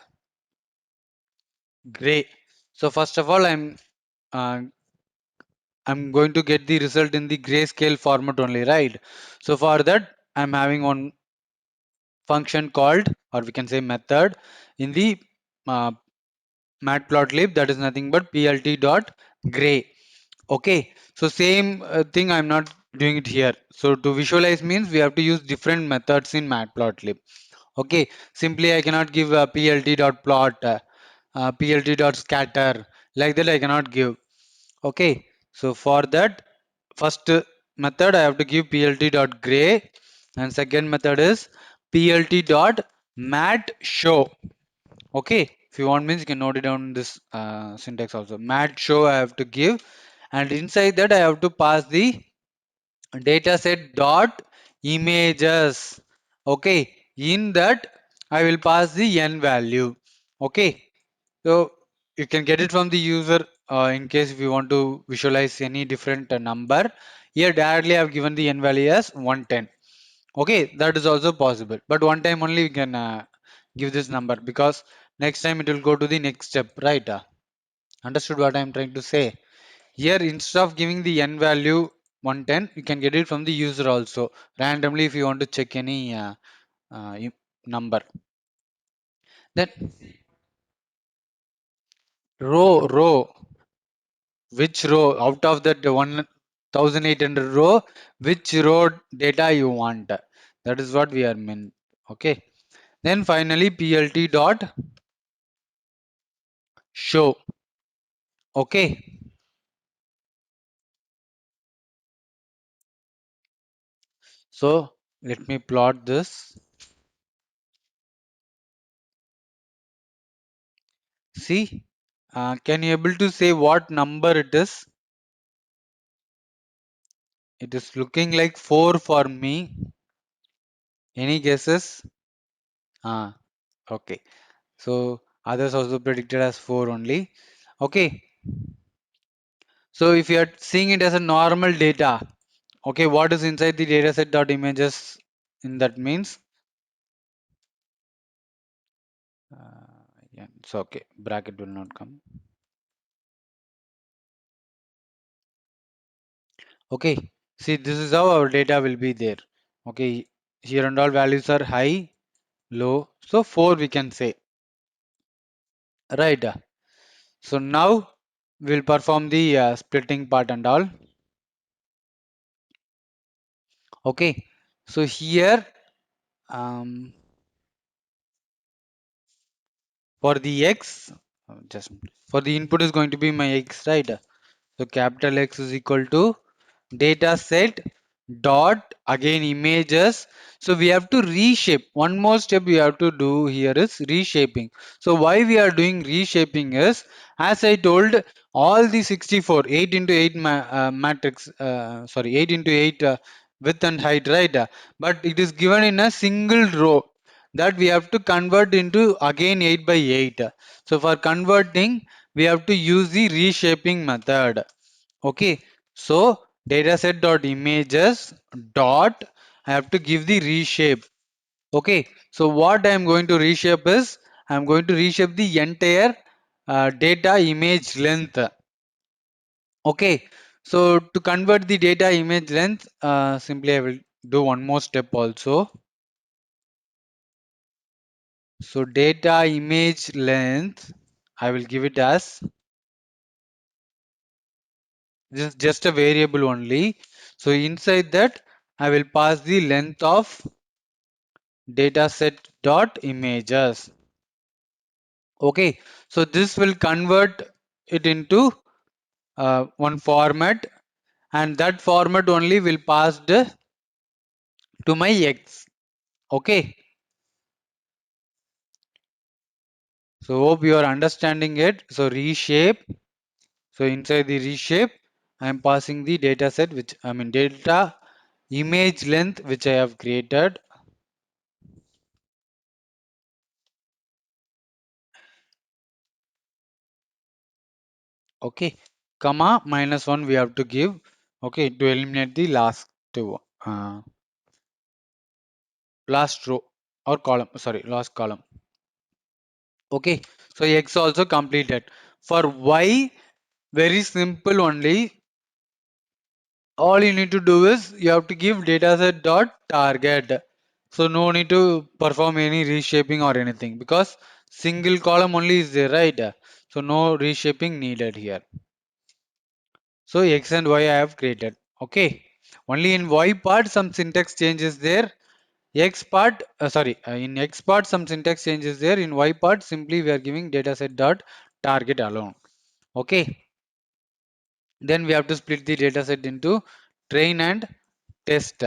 gray. So first of all uh, I'm going to get the result in the grayscale format only, right? So for that, I'm having one function called, or we can say method, in the uh, matplotlib, that is nothing but plt dot gray. Okay, so same thing I'm not doing it here. So to visualize means we have to use different methods in matplotlib. Okay, simply I cannot give a plt dot plot, plt dot scatter, like that I cannot give. Okay, so for that first method I have to give plt.gray, and second method is plt.mat show. Okay, if you want means you can note it down this syntax also. Mat show I have to give, and inside that I have to pass the dataset dot images. Okay, in that I will pass the n value. Okay, so you can get it from the user in case if you want to visualize any different number. Here directly I have given the n value as 110. Okay, that is also possible, but one time only we can give this number, because next time it will go to the next step, right? Understood what I am trying to say? Here, instead of giving the n value 110, you can get it from the user also randomly if you want to check any number. Then row, which row out of that 1800 row, which row data you want? That is what we are meant. Okay. Then finally plt dot show. Okay. So let me plot this. See, can you able to say what number it is? It is looking like 4 for me. Any guesses? Ah, okay. So others also predicted as 4 only. Okay. So if you are seeing it as a normal data, okay, what is inside the dataset dot images in that means? Yeah, it's okay. Bracket will not come. Okay. See, this is how our data will be there. Okay. Here and all values are high, low. So 4 we can say. Right. So now we'll perform the splitting part and all. Okay. So here um, for the x, just for the input is going to be my x, right? So capital X is equal to data set dot again images. So we have to reshape. One more step we have to do here is reshaping. So why we are doing reshaping is, as I told, all the 64 8 into 8 matrix, sorry, 8 into 8 width and height, right? But it is given in a single row that we have to convert into again 8 by 8. So for converting we have to use the reshaping method. Okay, so dataset dot images dot I have to give the reshape. Okay, so what I am going to reshape is, I am going to reshape the entire data image length. Okay, so to convert the data image length, simply I will do one more step also. So data image length, I will give it as just a variable only. So inside that I will pass the length of dataset dot images. Okay, so this will convert it into one format, and that format only will passed to my x. Okay, so hope you are understanding it. So reshape. So inside the reshape, I am passing the dataset, which I mean data image length, which I have created. Okay, comma -1 we have to give. Okay, to eliminate the last two, last row or column. Sorry, last column. Okay, so x also completed. For y, very simple only. All you need to do is you have to give dataset dot target. So no need to perform any reshaping or anything, because single column only is there, right? So no reshaping needed here. So x and y I have created. Okay. Only in y part some syntax changes there. X part, in X part some syntax changes there. In Y part simply we are giving dataset dot target alone. Okay. Then we have to split the dataset into train and test.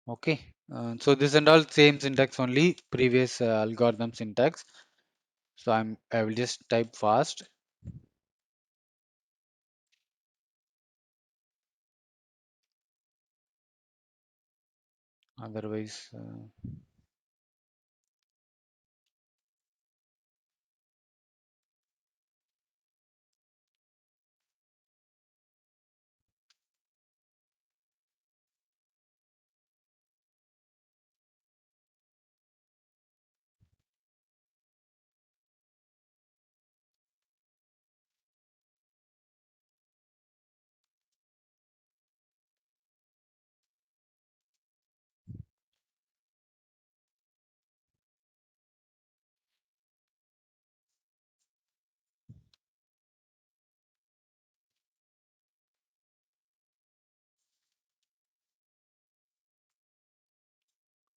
Okay. So this and all same syntax only, previous algorithm syntax. So I will just type fast. Otherwise,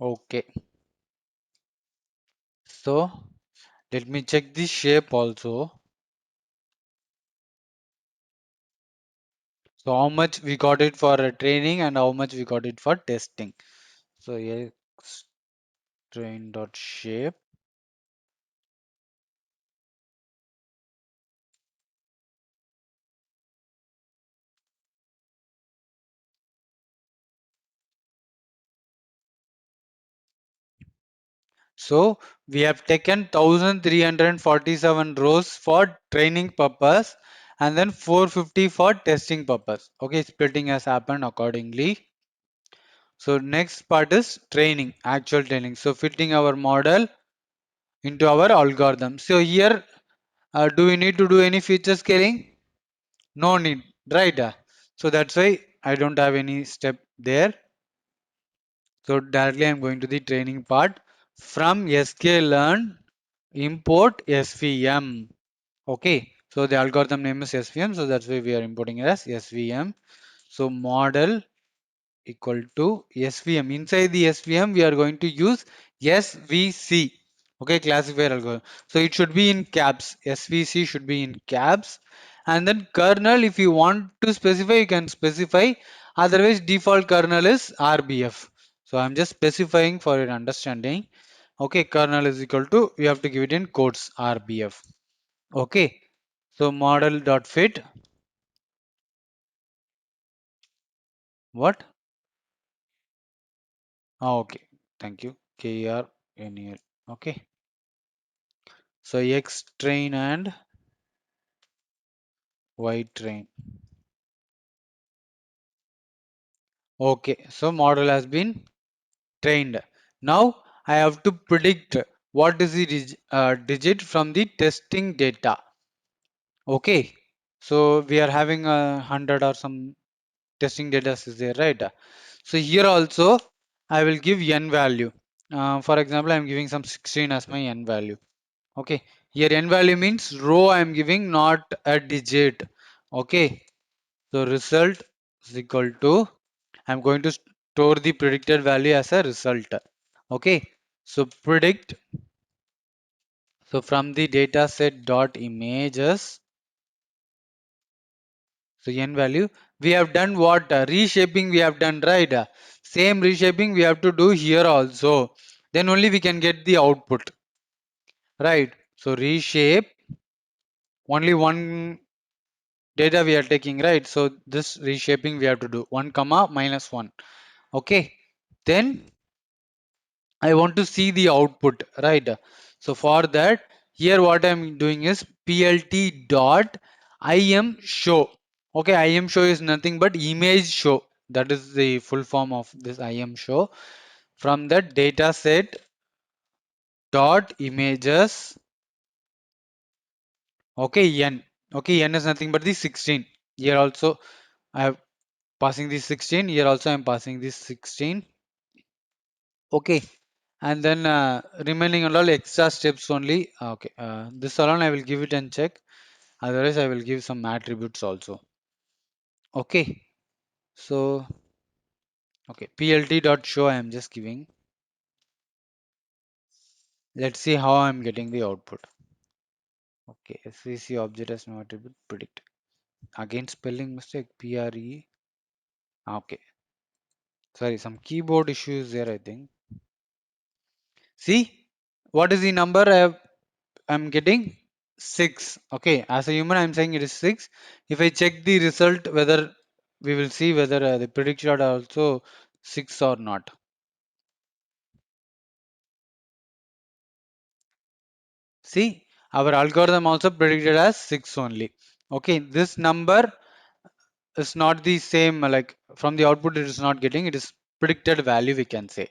okay. So let me check the shape also. So how much we got it for training and how much we got it for testing. So x train dot shape. So we have taken 1347 rows for training purpose and then 450 for testing purpose. Okay, splitting has happened accordingly. So next part is training, actual training. So fitting our model into our algorithm. So here, do we need to do any feature scaling? No need, right? So that's why I don't have any step there. So directly I'm going to the training part. From sklearn import SVM. Okay, so the algorithm name is SVM, so that's why we are importing it as SVM. So model equal to SVM. Inside the SVM, we are going to use SVC. Okay, classifier algorithm. So it should be in caps. SVC should be in caps. And then kernel, if you want to specify, you can specify. Otherwise, default kernel is RBF. So I'm just specifying for your understanding. Okay, kernel is equal to, we have to give it in quotes RBF. Okay, so model dot fit. What? Okay, thank you. KRNL. Okay. So X train and Y train. Okay, so model has been trained. Now I have to predict what is the digit from the testing data. Okay, so we are having 100 or some testing data is there, right? So here also I will give n value. For example, I am giving some 16 as my n value. Okay, here n value means row I am giving, not a digit. Okay, so result is equal to, I'm going to store the predicted value as a result. Okay, so predict. So from the data set dot images, so n value, we have done what? Reshaping we have done, right? Same reshaping we have to do here also. Then only we can get the output, right? So reshape, only one data we are taking, right? So this reshaping we have to do 1 comma minus 1. Okay, then I want to see the output, right? So for that, here what I'm doing is plt dot im show. Okay, im show is nothing but image show. That is the full form of this im show. From that data set dot images. Okay, n. Okay, n is nothing but the 16. Here also I have passing this 16. Here also I'm passing this 16. Okay, and then remaining on all extra steps only. Okay, this alone I will give it and check. Otherwise, I will give some attributes also. Okay, so okay, plt dot show I am just giving. Let's see how I am getting the output. Okay, SVC object has no attribute predict. Again, spelling mistake. PRE. Okay, sorry, some keyboard issues there, I think. See, what is the number I'm getting? 6. Okay, as a human, I'm saying it is 6. If I check the result, whether we will see whether the prediction are also 6 or not. See, our algorithm also predicted as 6 only. Okay, this number is not the same, like from the output it is not getting, it is predicted value we can say.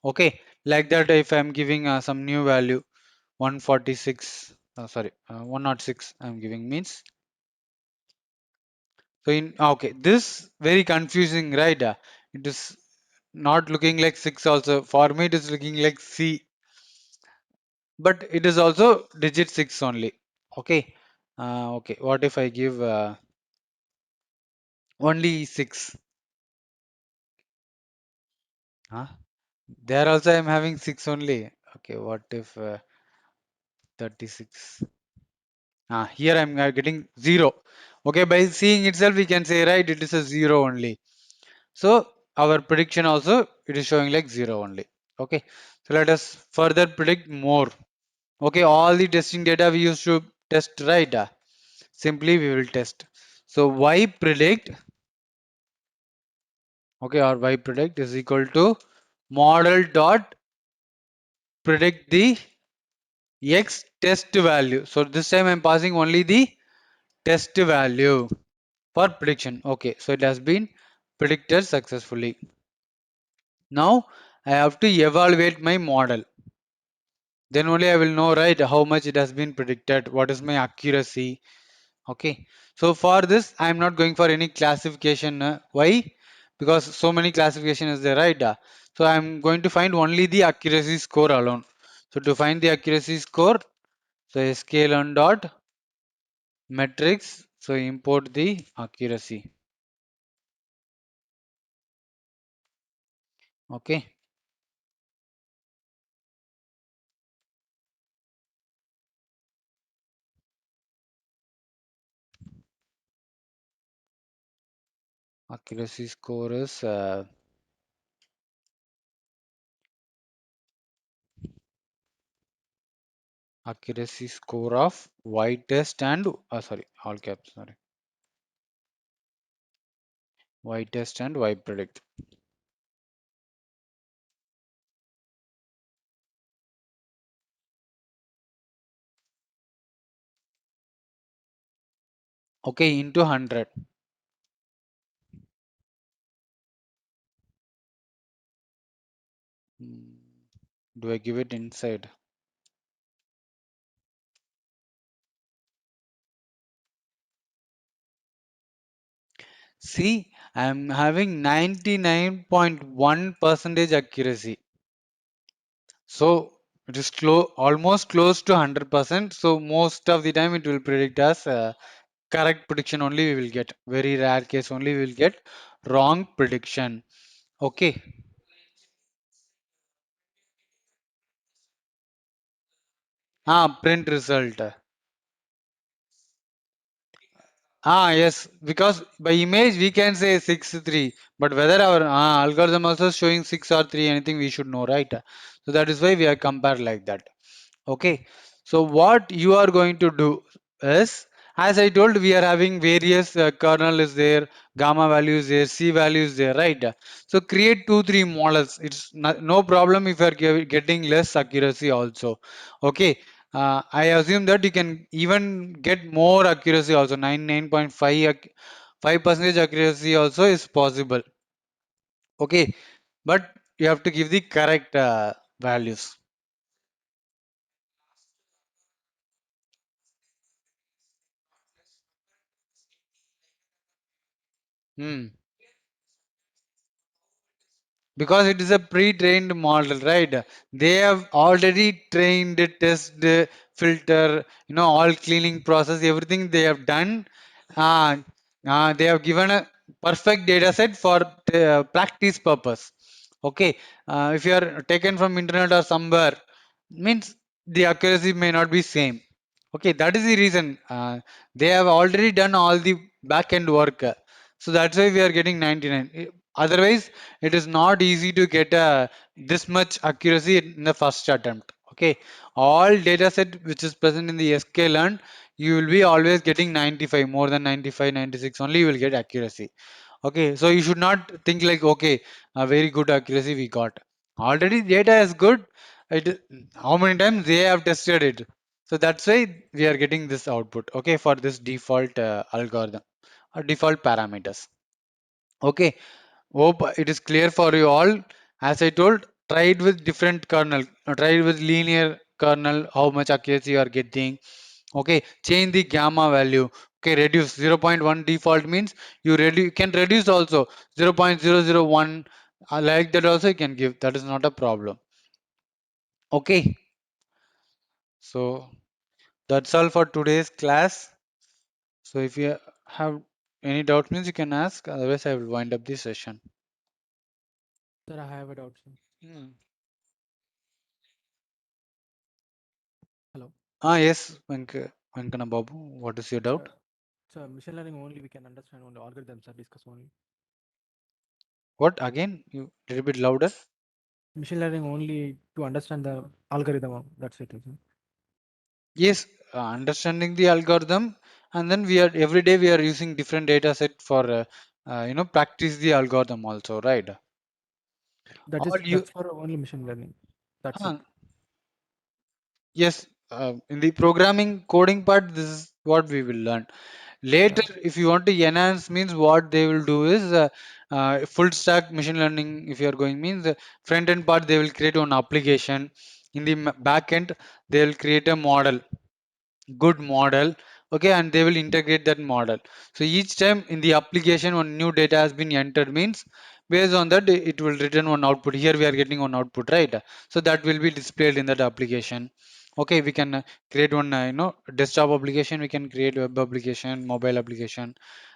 Okay, like that if I am giving some new value 146, sorry, 106 I am giving means. So in okay, this very confusing, right? It is not looking like 6 also. For me, it is looking like C, but it is also digit 6 only. Okay. Okay. What if I give only 6? Huh? There also I am having 6 only. Okay. What if 36? Here I am getting 0. Okay. By seeing itself, we can say, right, it is a 0 only. So our prediction also, it is showing like 0 only. Okay. So let us further predict more. Okay, all the testing data we used to test, right? Simply we will test. So y predict, okay, or y predict is equal to model dot predict the x test value. So this time I'm passing only the test value for prediction. Okay, so it has been predicted successfully. Now I have to evaluate my model. Then only I will know, right, how much it has been predicted, what is my accuracy. Okay, so for this I am not going for any classification. Why? Because so many classification is there, right? So I am going to find only the accuracy score alone. So to find the accuracy score, so sklearn dot metrics. So import the accuracy. Okay, accuracy score is accuracy score of y test and sorry, all caps, sorry, y test and y predict. Okay, into 100. Hmm, do I give it inside? See, I'm having 99.1 percentage accuracy. So it is almost close to 100%. So most of the time it will predict us correct prediction only we will get. Very rare case only we will get wrong prediction. Okay. Print result. Yes, because by image we can say 6 3, but whether our algorithm also showing 6 or 3, anything we should know, right? So that is why we are compared like that. Okay, so what you are going to do is, as I told, we are having various kernel is there, gamma values there, C values there, right? So create 2 3 models. It's no problem if you are getting less accuracy also. Okay, I assume that you can even get more accuracy also. 99.5 percentage accuracy also is possible. Okay, but you have to give the correct values. Hmm. Because it is a pre-trained model, right? They have already trained, test, filter, all cleaning process, everything they have done. uh, they have given a perfect data set for practice purpose. Okay, if you are taken from internet or somewhere, means the accuracy may not be same. Okay, that is the reason they have already done all the back end work. So that's why we are getting 99. Otherwise, it is not easy to get this much accuracy in the first attempt. Okay, all data set which is present in the sklearn, you will be always getting 95, more than 95, 96 only you will get accuracy. Okay, so you should not think like, okay, a very good accuracy we got. Already data is good. It, how many times they have tested it? So that's why we are getting this output, okay, for this default algorithm or default parameters. Okay, hope it is clear for you all. As I told, try it with different kernel, try it with linear kernel, how much accuracy you are getting. Okay, change the gamma value. Okay, reduce 0.1 default means you can reduce also 0.001 like that also you can give. That is not a problem. Okay, so that's all for today's class. So if you have any doubt means you can ask. Otherwise, I will wind up this session. Sir, I have a doubt, sir. Hmm. Hello. Yes, Venkana Babu, what is your doubt? Sir, sir, machine learning only we can understand only algorithms are discussed only. What again? You little bit louder. Machine learning only to understand the algorithm. That's it. Sir. Yes, understanding the algorithm, and then we are every day we are using different data set for practice the algorithm also, right? That All is you, that's for only machine learning. That's uh, it. yes, in the programming coding part, this is what we will learn. Later, Yeah. if you want to enhance, means what they will do is full stack machine learning. If you are going means the front end part, they will create one application. In the back end, they will create a model, good model, okay, and they will integrate that model. So each time in the application when new data has been entered means based on that it will return one output. Here we are getting one output, right? So that will be displayed in that application. Okay, we can create one desktop application, we can create web application, mobile application,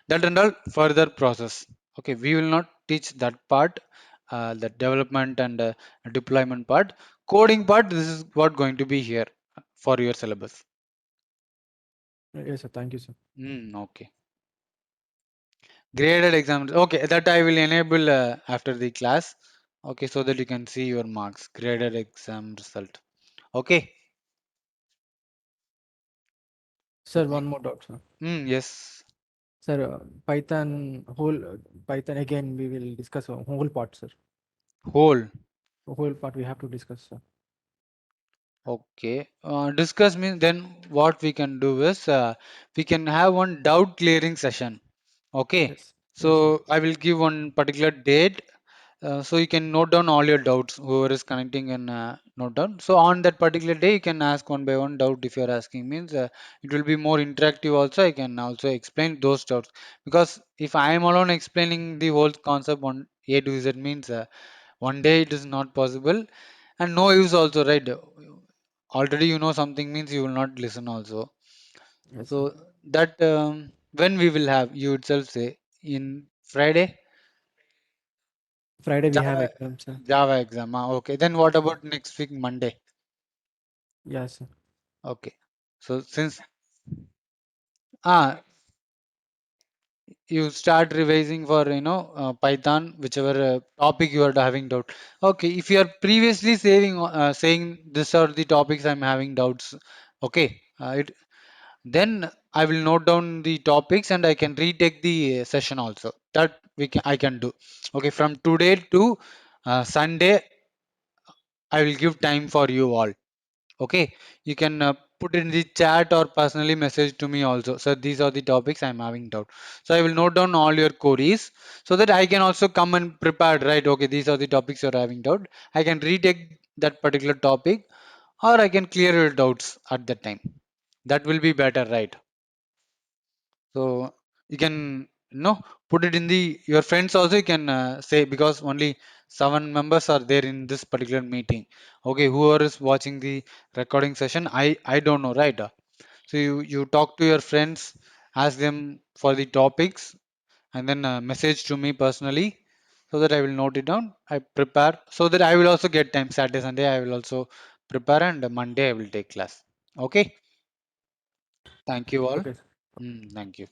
that and all further process. Okay, we will not teach that part, the development and deployment part. Coding part, this is what going to be here for your syllabus. Yes, sir. Thank you, sir. Okay. Graded exams. Okay, that I will enable after the class. Okay, so that you can see your marks. Graded exam result. Okay. So Sir, one more doubt, sir. yes. Sir, Python again we will discuss a whole part, sir. Whole. The whole part we have to discuss, sir. Okay. Discuss means then what we can do is we can have one doubt clearing session. Okay. Yes. Yes, sir. So I will give one particular date. So you can note down all your doubts, whoever is connecting and note down. So on that particular day, you can ask one by one doubt if you're asking means it will be more interactive also. I can also explain those doubts because if I am alone explaining the whole concept on A to Z means one day it is not possible and no use also, right? Already you know something means you will not listen also. Yes, sir. So that when we will have, you itself say in Friday. Friday we have Java, exam, sir. Java exam. Okay. Then what Yes, sir. about next week, Monday? Yes, sir. Okay. So since ah you start revising for Python, whichever topic you are having doubt. Okay. If you are previously saying this are the topics I'm having doubts. Okay. Then I will note down the topics and I can retake the session also. That I can do. Okay. From today to Sunday, I will give time for you all. Okay, you can put in the chat or personally message to me also. So these are the topics I'm having doubt. So I will note down all your queries so that I can also come and prepare, right? Okay, these are the topics you're having doubt. I can retake that particular topic or I can clear your doubts at that time. That will be better, right? So you can put it in the your friends also you can say because only 7 members are there in this particular meeting. Okay, whoever is watching the recording session, I don't know, right? So you talk to your friends, ask them for the topics, and then message to me personally so that I will note it down. I prepare so that I will also get time. Saturday, Sunday, I will also prepare, and Monday I will take class. Okay, thank you all. Okay, sir. Thank you.